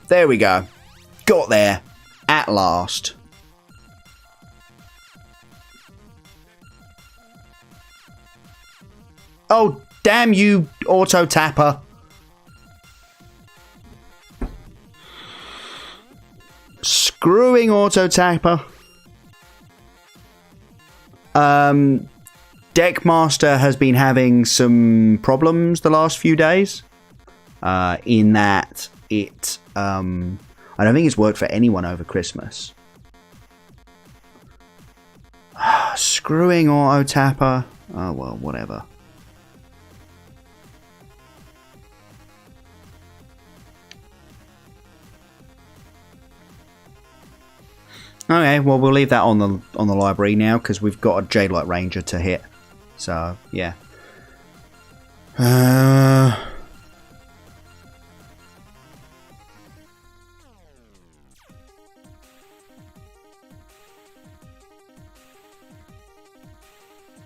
There we go. Got there. At last. Oh, damn you, auto tapper. Screwing Auto Tapper. Deckmaster has been having some problems the last few days. In that it... I don't think it's worked for anyone over Christmas. Screwing Auto Tapper. Oh, well, whatever. Okay, well, we'll leave that on the library now because we've got a Jadelight Ranger to hit. So, yeah.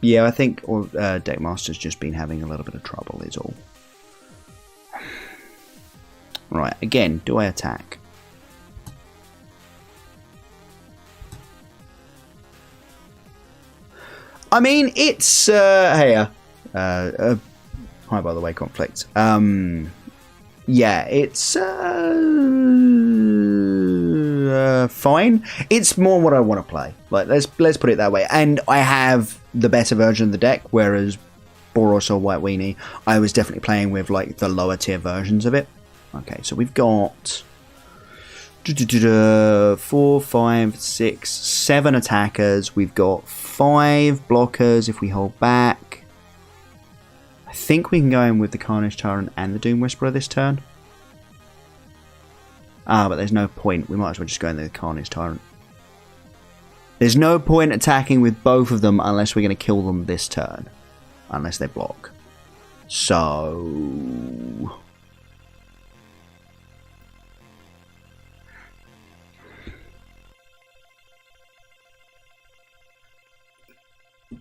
Yeah, I think Deckmaster's just been having a little bit of trouble, is all. Right, again, do I attack? I mean, it's... hey, hi, by the way, Conflict. Yeah, it's... fine. It's more what I want to play. Like, let's put it that way. And I have the better version of the deck, whereas Boros or White Weenie, I was definitely playing with, like, the lower tier versions of it. Okay, so we've got... 4, 5, 6, 7 attackers. We've got 5 blockers if we hold back. I think we can go in with the Carnage Tyrant and the Doom Whisperer this turn. But there's no point. We might as well just go in with the Carnage Tyrant. There's no point attacking with both of them unless we're going to kill them this turn. Unless they block. So...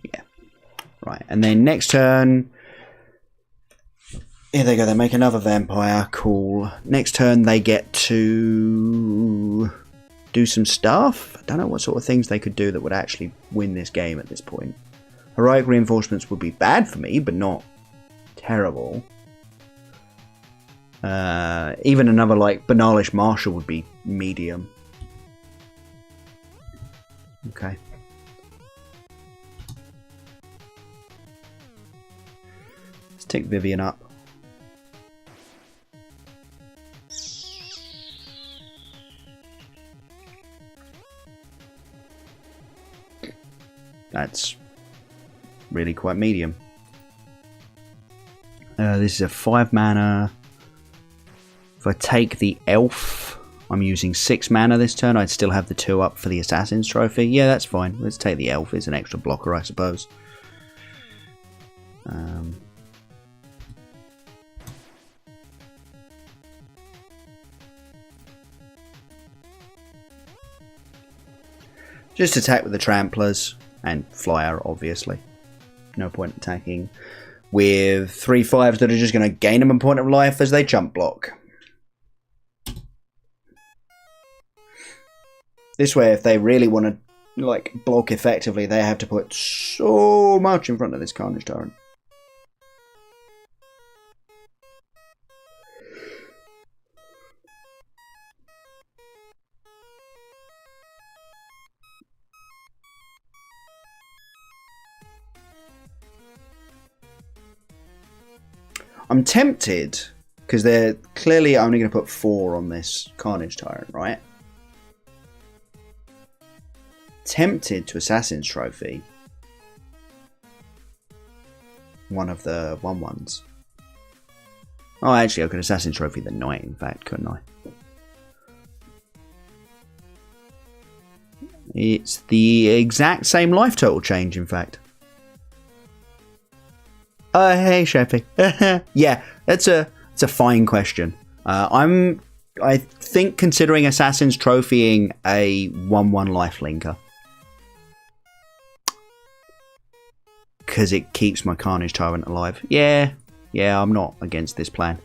yeah. Right, and then next turn... here they go, they make another vampire. Cool. Next turn they get to do some stuff. I don't know what sort of things they could do that would actually win this game at this point. Heroic Reinforcements would be bad for me, but not terrible. Even another like Banalish Marshal would be medium. Okay. Let's take Vivian up. That's really quite medium. This is a 5 mana. If I take the elf, I'm using 6 mana this turn. I'd still have the 2 up for the Assassin's Trophy. Yeah, that's fine. Let's take the elf. It's an extra blocker, I suppose. Just attack with the Tramplers. And Flyer, obviously. No point attacking with 3/5s that are just going to gain them a point of life as they jump block. This way, if they really want to like block effectively, they have to put so much in front of this Carnage Tyrant. I'm tempted, because they're clearly only going to put 4 on this Carnage Tyrant, right? Tempted to Assassin's Trophy one of the 1/1s. Oh, actually, I could Assassin's Trophy the Knight, in fact, couldn't I? It's the exact same life total change, in fact. Hey, Sheffy. Yeah, it's a fine question. I think considering Assassin's Trophying a 1/1 lifelinker. Because it keeps my Carnage Tyrant alive. Yeah, I'm not against this plan.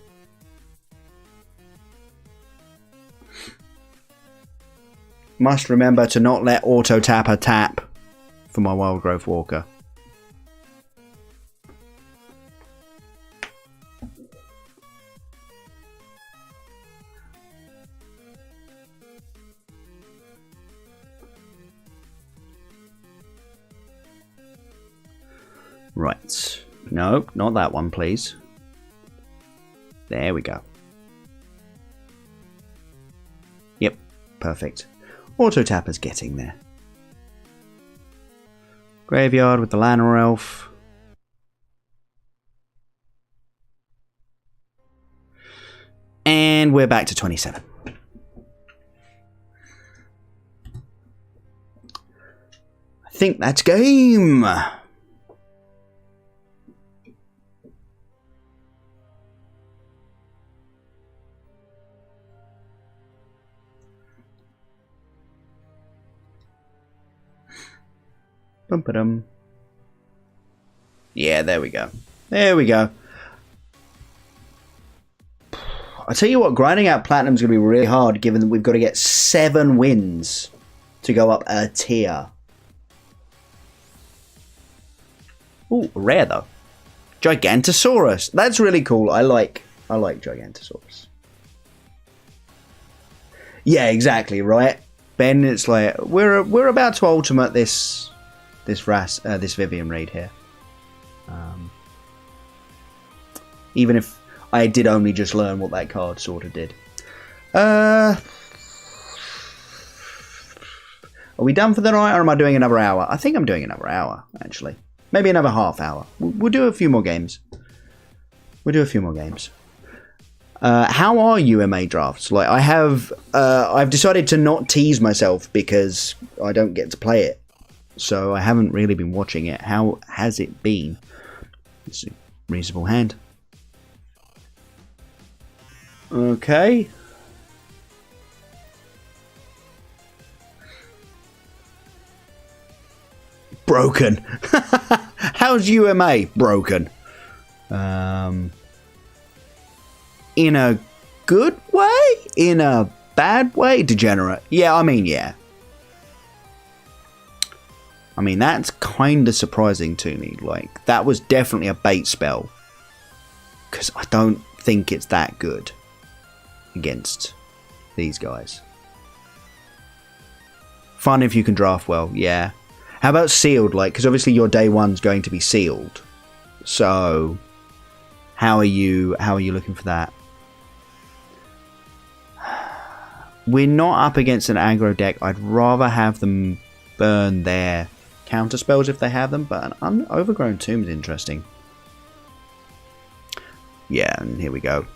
Must remember to not let Auto Tapper tap for my Wild Growth Walker. Right. Nope, not that one, please. There we go. Yep, perfect. Auto Tapper's getting there. Graveyard with the Llanowar Elf. And we're back to 27. I think that's game. Bum-ba-dum. Yeah, there we go. There we go. I tell you what, grinding out Platinum's going to be really hard, given that we've got to get 7 wins to go up a tier. Ooh, rare though. Gigantosaurus. That's really cool. I like Gigantosaurus. Yeah, exactly, right? Ben, it's like we're about to ultimate this Vivian raid here. Even if I did only just learn what that card sort of did. Are we done for the night, or am I doing another hour? I think I'm doing another hour, actually. Maybe another half hour. We'll do a few more games. How are UMA drafts? Like, I've decided to not tease myself because I don't get to play it. So I haven't really been watching it. How has it been? It's a reasonable hand. Okay. Broken. How's UMA broken? In a good way? In a bad way? Degenerate. Yeah, I mean, yeah. I mean, that's kind of surprising to me. Like, that was definitely a bait spell. Because I don't think it's that good against these guys. Fun if you can draft well, yeah. How about sealed? Like, because obviously your day one's going to be sealed. So, how are you looking for that? We're not up against an aggro deck. I'd rather have them burn their counter spells if they have them, but an overgrown tomb's interesting. Yeah, and here we go.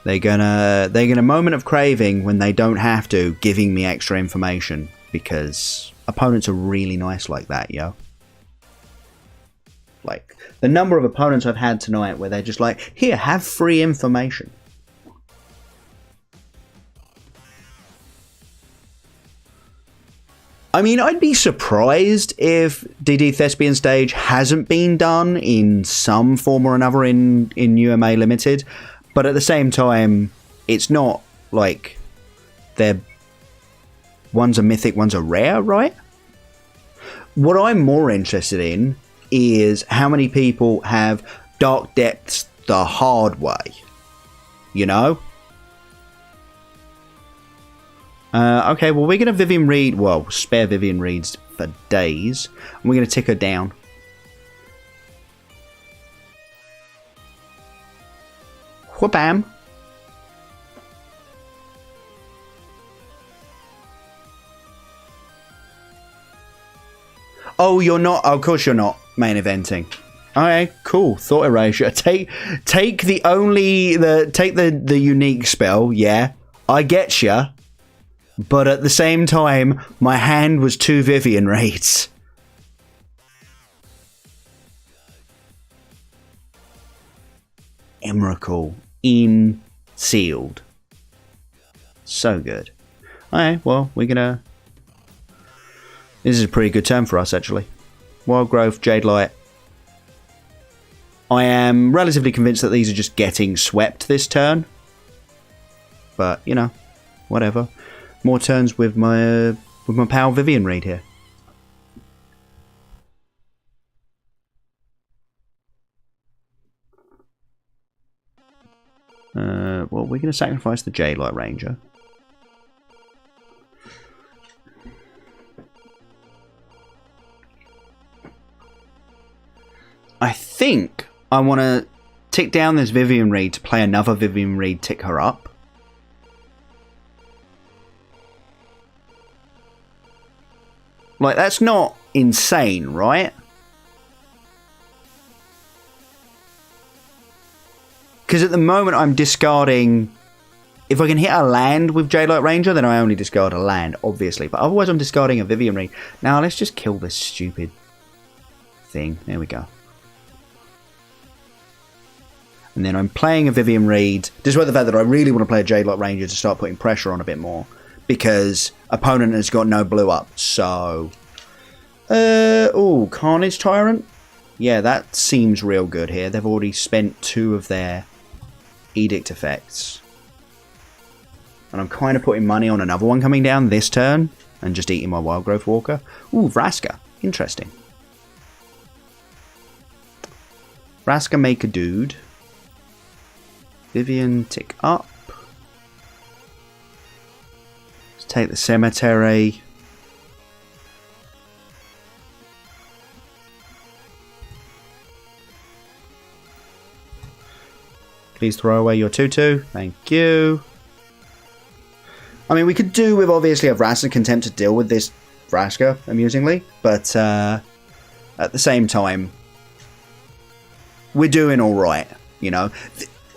They're gonna moment of craving when they don't have to, giving me extra information, because opponents are really nice like that, yo. Like, the number of opponents I've had tonight where they're just like, here, have free information. I mean, I'd be surprised if DD Thespian Stage hasn't been done in some form or another in UMA Limited, but at the same time, it's not like one's a mythic, one's a rare, right? What I'm more interested in is how many people have Dark Depths the hard way, you know? Okay, well, we're going to Vivian Reed, well, spare Vivian Reeds for days, and we're going to tick her down. Whoopam. Oh, you're not, of course you're not main eventing. Okay, cool. Thought erasure. Take the unique spell, yeah. I get ya. But at the same time, my hand was 2 Vivian Raids. Emrakul in sealed. So good. Alright, well, we're gonna... This is a pretty good turn for us, actually. Wild Growth, Jade Light. I am relatively convinced that these are just getting swept this turn. But, you know, whatever. More turns with my pal Vivian Reed here. Well, we're going to sacrifice the Jade Light Ranger. I think I want to tick down this Vivian Reed to play another Vivian Reed, tick her up. Like, that's not insane, right? Because at the moment I'm discarding... If I can hit a land with Jadelight Ranger, then I only discard a land, obviously. But otherwise I'm discarding a Vivian Reed. Now let's just kill this stupid thing. There we go. And then I'm playing a Vivian Reed, despite the fact that I really want to play a Jadelight Ranger to start putting pressure on a bit more. Because opponent has got no blue up. So... oh, Carnage Tyrant? Yeah, that seems real good here. They've already spent 2 of their Edict effects. And I'm kind of putting money on another one coming down this turn. And just eating my Wildgrowth Walker. Ooh, Vraska. Interesting. Vraska make a dude. Vivian tick up. Let's take the Cemetery. Please throw away your 2/2. Thank you. I mean, we could do with obviously a Vraska Contempt to deal with this Vraska, amusingly. But at the same time, we're doing alright, you know.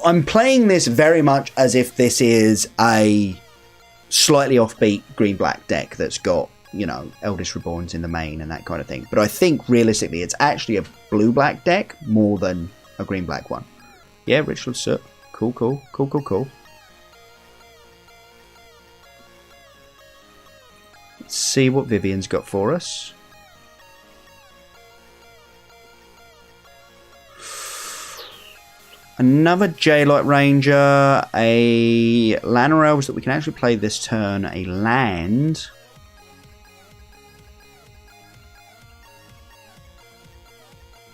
I'm playing this very much as if this is a slightly offbeat green-black deck that's got, you know, Eldest Reborns in the main and that kind of thing. But I think, realistically, it's actually a blue-black deck more than a green-black one. Yeah, Ritual Soot. Cool, cool, cool, cool, cool. Let's see what Vivian's got for us. Another Jadelight Ranger, a Llanowar Elves that we can actually play this turn, a land.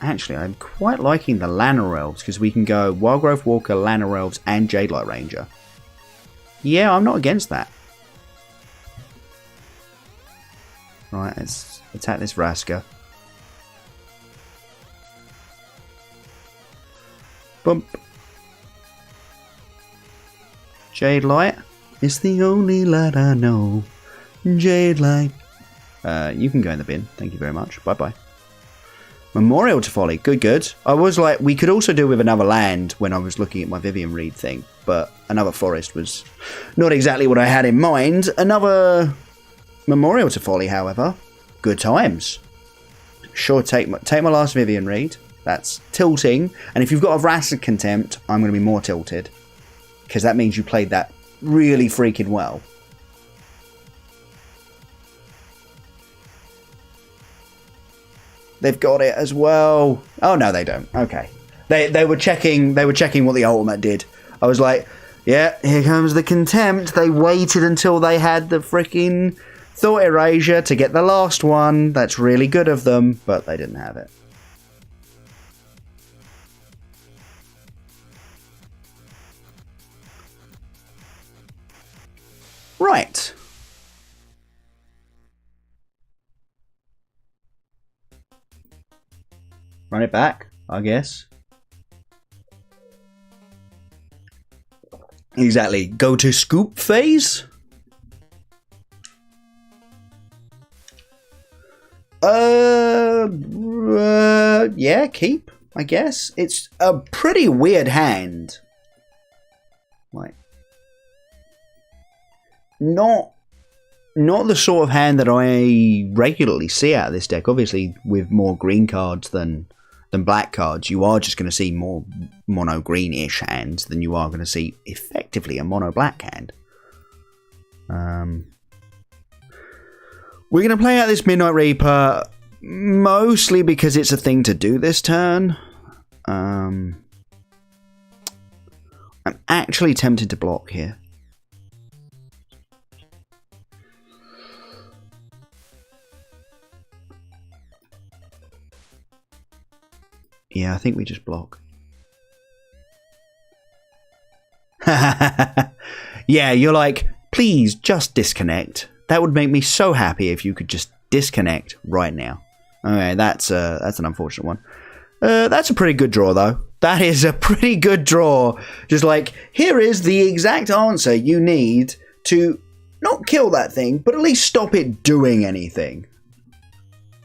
Actually, I'm quite liking the Llanowar Elves because we can go Wildgrowth Walker, Llanowar Elves, and Jadelight Ranger. Yeah, I'm not against that. Right, let's attack this Vraska. Bump. Jadelight is the only light I know. Jadelight. You can go in the bin. Thank you very much. Bye-bye. Memorial to Folly. Good, good. I was like, we could also do with another land when I was looking at my Vivian Reed thing, but another forest was not exactly what I had in mind. Another Memorial to Folly, however. Good times. Sure, take my last Vivian Reed. That's tilting. And if you've got a Vraska Contempt, I'm going to be more tilted. Because that means you played that really freaking well. They've got it as well. Oh, no, they don't. Okay. They were checking what the ultimate did. I was like, yeah, here comes the Contempt. They waited until they had the freaking Thought Erasure to get the last one. That's really good of them, but they didn't have it. Right. Run it back, I guess. Exactly. Go to scoop phase? Yeah, keep, I guess. It's a pretty weird hand. Like, not the sort of hand that I regularly see out of this deck. Obviously, with more green cards than black cards, you are just going to see more mono greenish hands than you are going to see effectively a mono black hand. We're going to play out this Midnight Reaper mostly because it's a thing to do this turn. I'm actually tempted to block here. Yeah, I think we just block. Yeah, you're like, please just disconnect. That would make me so happy if you could just disconnect right now. Okay, that's an unfortunate one. That's a pretty good draw, though. That is a pretty good draw. Just like, here is the exact answer you need to not kill that thing, but at least stop it doing anything.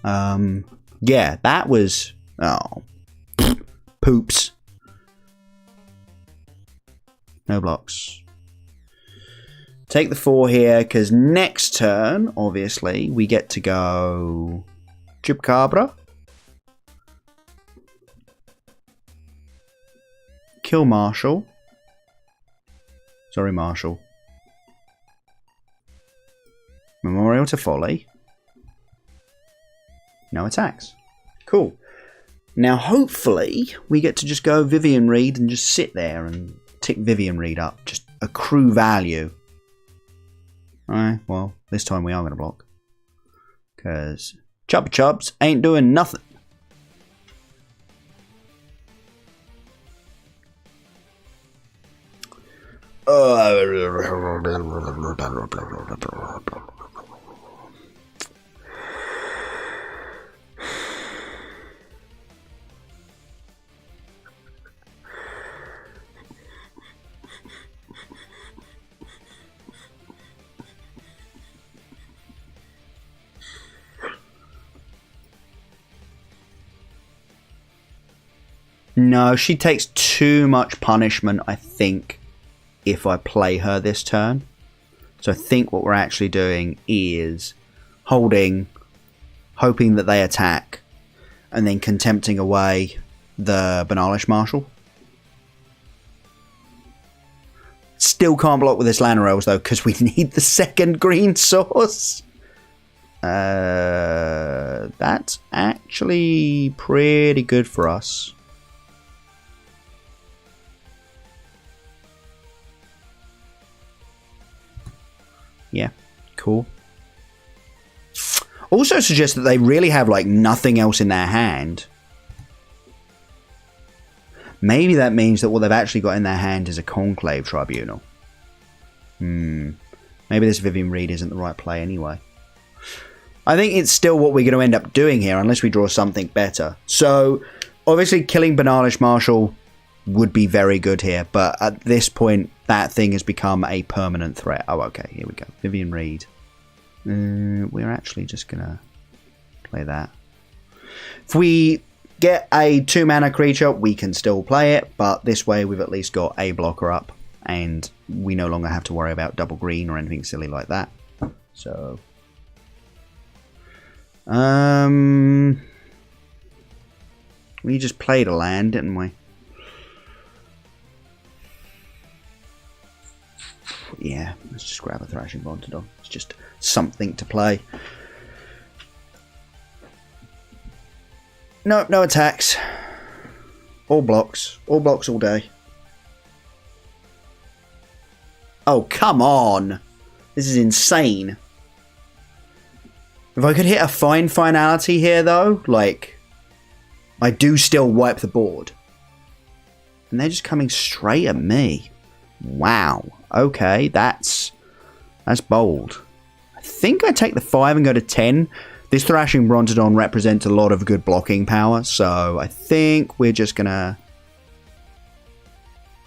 Yeah, that was... Oh. Poops. No blocks. Take the 4 here, because next turn, obviously, we get to go... Chupacabra. Kill Marshall. Sorry, Marshall. Memorial to Folly. No attacks. Cool. Now, hopefully, we get to just go Vivian Reed and just sit there and tick Vivian Reed up. Just accrue value. Alright, well, this time we are going to block. Because Chupa Chups ain't doing nothing. No, she takes too much punishment, I think, if I play her this turn. So I think what we're actually doing is holding, hoping that they attack, and then contempting away the Banalish Marshal. Still can't block with this Lanarels, though, because we need the second green source. That's actually pretty good for us. Yeah, cool. Also suggests that they really have, like, nothing else in their hand. Maybe that means that what they've actually got in their hand is a Conclave Tribunal. Maybe this Vivian Reed isn't the right play anyway. I think it's still what we're going to end up doing here, unless we draw something better. So, obviously, killing Banalish Marshal would be very good here, but at this point, that thing has become a permanent threat. Oh, okay, here we go. Vivian Reed. We're actually just going to play that. If we get a 2-mana creature, we can still play it, but this way we've at least got a blocker up, and we no longer have to worry about double green or anything silly like that. So... we just played a land, didn't we? Yeah, let's just grab a Thrashing Bontodon. It's just something to play. No, no attacks. All blocks. All blocks all day. Oh, come on. This is insane. If I could hit a fine finality here, though, like, I do still wipe the board. And they're just coming straight at me. Wow. Okay, that's bold. I think I take the 5 and go to 10. This Thrashing Brontodon represents a lot of good blocking power, so I think we're just going to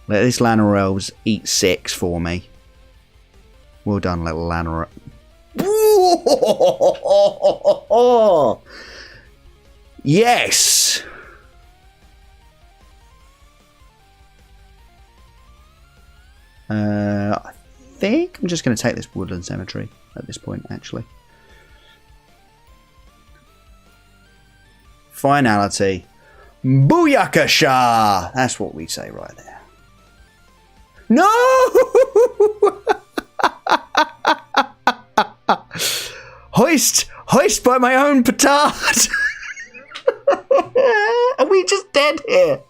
let this Lanarels eat 6 for me. Well done, little Lanarel. Yes! I think I'm just going to take this Woodland Cemetery at this point, actually. Finality. Booyakasha! That's what we say right there. No! Hoist by my own petard! Are we just dead here?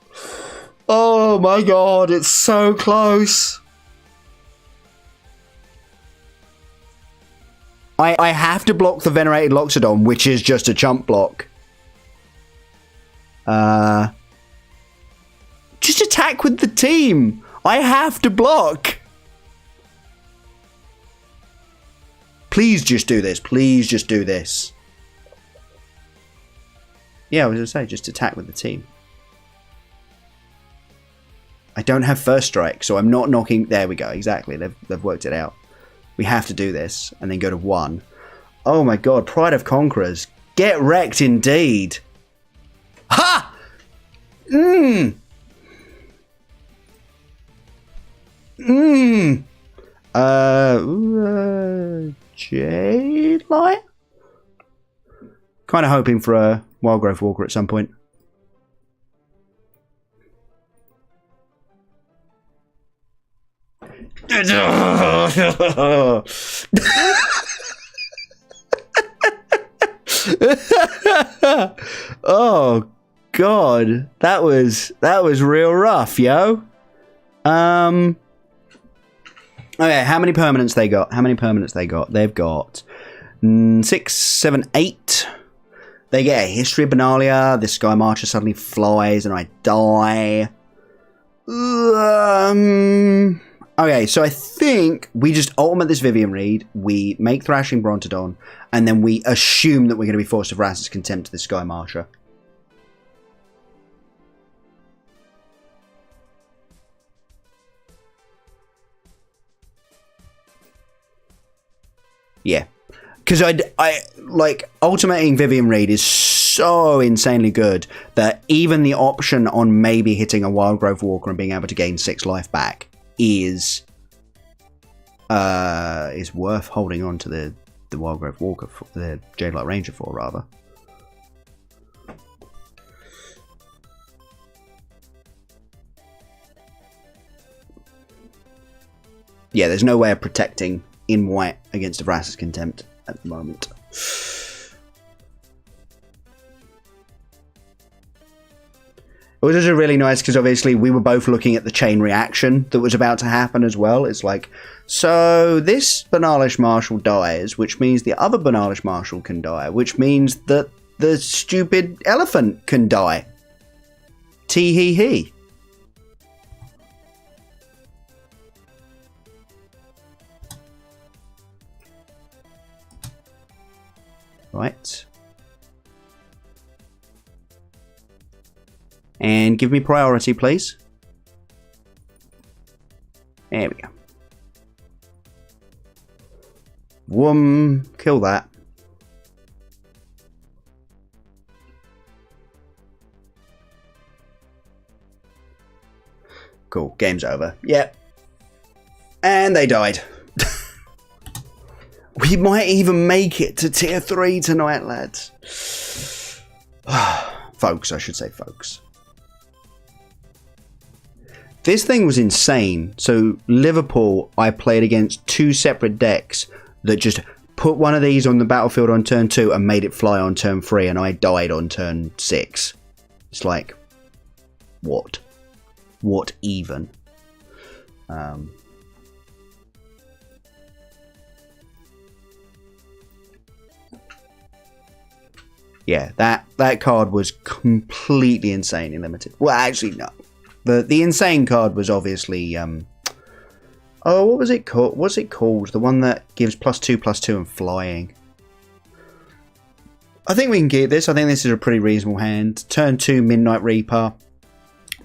Oh my god, it's so close. I have to block the Venerated Loxodon, which is just a chump block. Just attack with the team. I have to block. Please just do this. Please just do this. Yeah, I was going to say, just attack with the team. I don't have first strike, so I'm not knocking... There we go, exactly. They've worked it out. We have to do this, and then go to 1. Oh my god, Pride of Conquerors. Get wrecked indeed. Ha! Jade Light? Kind of hoping for a Wildgrowth Walker at some point. Oh god, that was real rough, yo. Okay, how many permanents they got? They've got 6, 7, 8. They get a History of Benalia. This Sky Marcher suddenly flies and I die. Okay, so I think we just ultimate this Vivian Reed, we make Thrashing Brontodon, and then we assume that we're going to be forced to Vraska's Contempt to the Sky Marcher. Yeah. Because I like, ultimating Vivian Reed is so insanely good that even the option on maybe hitting a Wildgrowth Walker and being able to gain 6 life back is worth holding on to the Wildgrowth Walker, for the Jadelight Ranger for, rather. Yeah, there's no way of protecting in white against a Vraska's Contempt at the moment. It was also really nice because obviously we were both looking at the chain reaction that was about to happen as well. It's like, so this Banalish Marshal dies, which means the other Banalish Marshal can die, which means that the stupid elephant can die. Tee hee hee. Right. And give me priority, please. There we go. Kill that. Cool, game's over. Yep. And they died. We might even make it to tier 3 tonight, lads. Folks, I should say folks. This thing was insane. So Liverpool, I played against 2 separate decks that just put one of these on the battlefield on turn 2 and made it fly on turn 3, and I died on turn 6. It's like, what? What even? Yeah, that card was completely insane in limited. Well, actually, no. The insane card was obviously oh, what was it called? What's it called? The one that gives +2/+2 and flying. I think we can get this. I think this is a pretty reasonable hand. Turn 2 Midnight Reaper,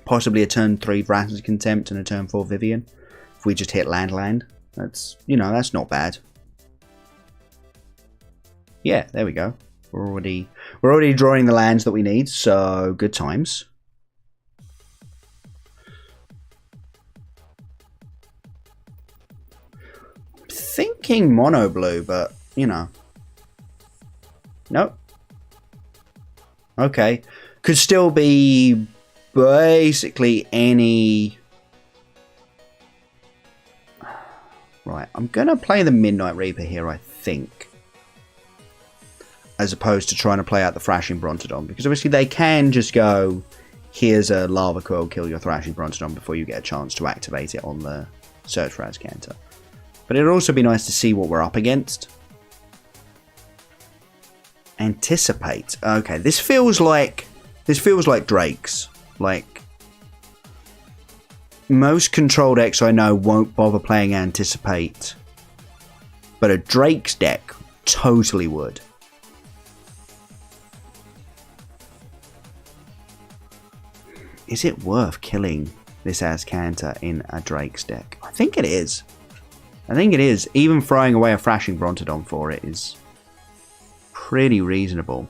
possibly a turn 3 Vraska's Contempt and a turn 4 Vivian. If we just hit land, that's, you know, that's not bad. Yeah, there we go. We're already drawing the lands that we need, so good times. Thinking mono blue, but you know. Nope. Okay. Could still be basically any. Right, I'm gonna play the Midnight Reaper here, I think, as opposed to trying to play out the Thrashing Brontodon, because obviously they can just go, here's a Lava Coil, kill your Thrashing Brontodon before you get a chance to activate it on the Search for Azcanta. But it'd also be nice to see what we're up against. Anticipate. Okay, this feels like Drake's. Like, most control decks I know won't bother playing Anticipate, but a Drake's deck totally would. Is it worth killing this Azcanta in a Drake's deck. I think it is. I think it is. Even throwing away a Thrashing Brontodon for it is pretty reasonable.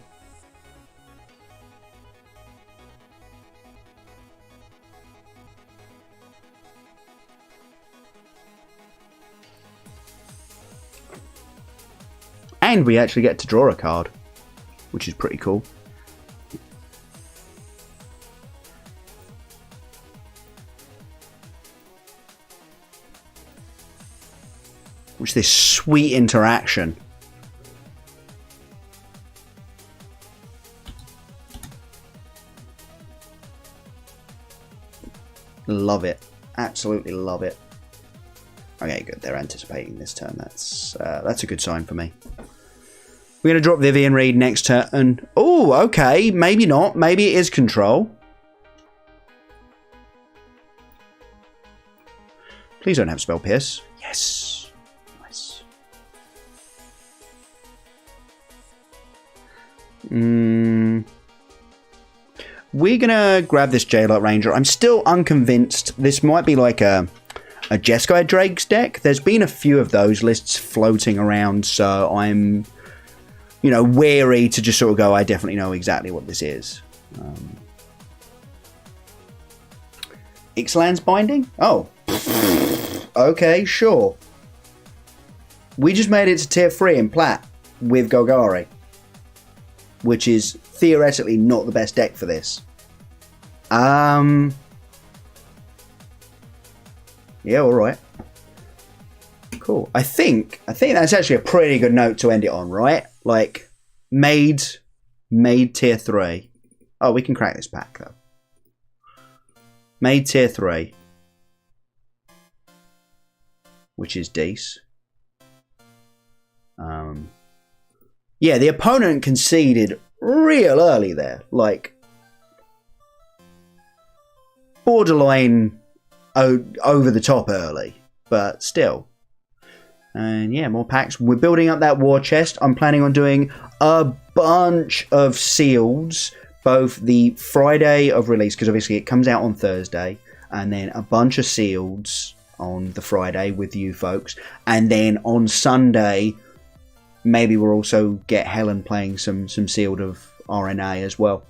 And we actually get to draw a card, which is pretty cool. Which is this sweet interaction. Love it. Absolutely love it. Okay, good. They're anticipating this turn. That's a good sign for me. We're going to drop Vivian Reed next turn. Oh, okay. Maybe not. Maybe it is control. Please don't have Spell Pierce. Yes. Nice. We're going to grab this Jailite Ranger. I'm still unconvinced. This might be like a Jeskai Drake's deck. There's been a few of those lists floating around, so I'm, you know, wary to just sort of go, I definitely know exactly what this is. Ixalan's Binding? Oh. Okay, sure. We just made it to tier 3 in Plat with Golgari, which is theoretically not the best deck for this. Yeah, alright. Cool. I think that's actually a pretty good note to end it on, right? Like, made tier 3. Oh, we can crack this pack, though. Made tier 3. Which is decent. Yeah, the opponent conceded real early there. Like, borderline over the top early, but still. And yeah, more packs. We're building up that war chest. I'm planning on doing a bunch of seals, both the Friday of release, because obviously it comes out on Thursday, and then a bunch of seals on the Friday with you folks, and then on Sunday maybe we'll also get Helen playing some sealed of RNA as well.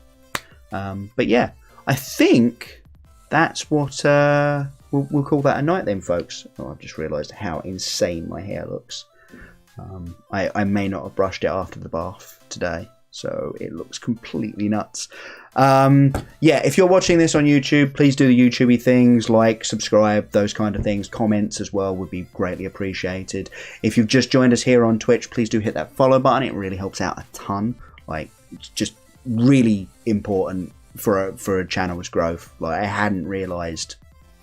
But yeah, I think that's what we'll call that a night then, folks. Oh, I've just realised how insane my hair looks. I may not have brushed it after the bath today, so it looks completely nuts. Yeah, if you're watching this on YouTube, please do the YouTubey things, like, subscribe, those kind of things. Comments as well would be greatly appreciated. If you've just joined us here on Twitch, please do hit that follow button. It really helps out a ton. Like, it's just really important for a channel's growth. Like, I hadn't realised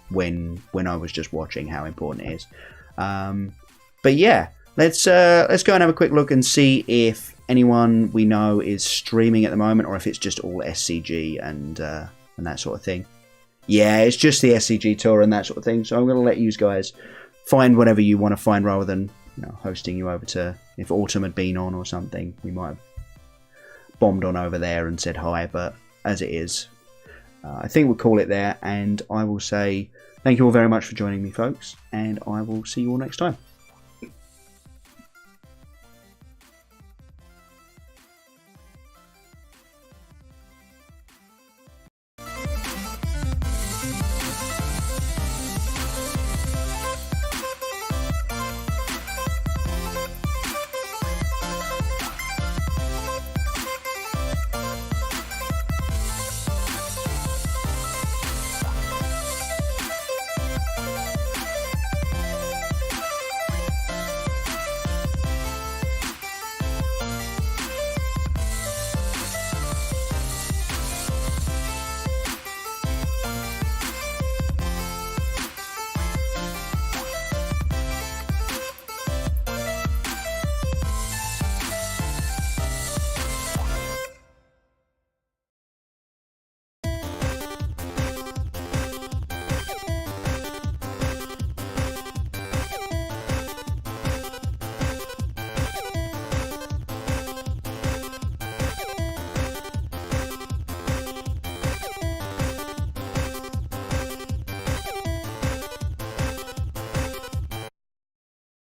when I was just watching how important it is. But yeah, let's go and have a quick look and see if anyone we know is streaming at the moment, or if it's just all SCG and that sort of thing. Yeah, it's just the SCG tour and that sort of thing. So I'm going to let you guys find whatever you want to find, rather than, you know, hosting you over to, if Autumn had been on or something, we might have bombed on over there and said hi. But as it is, I think we'll call it there, and I will say thank you all very much for joining me, folks, and I will see you all next time.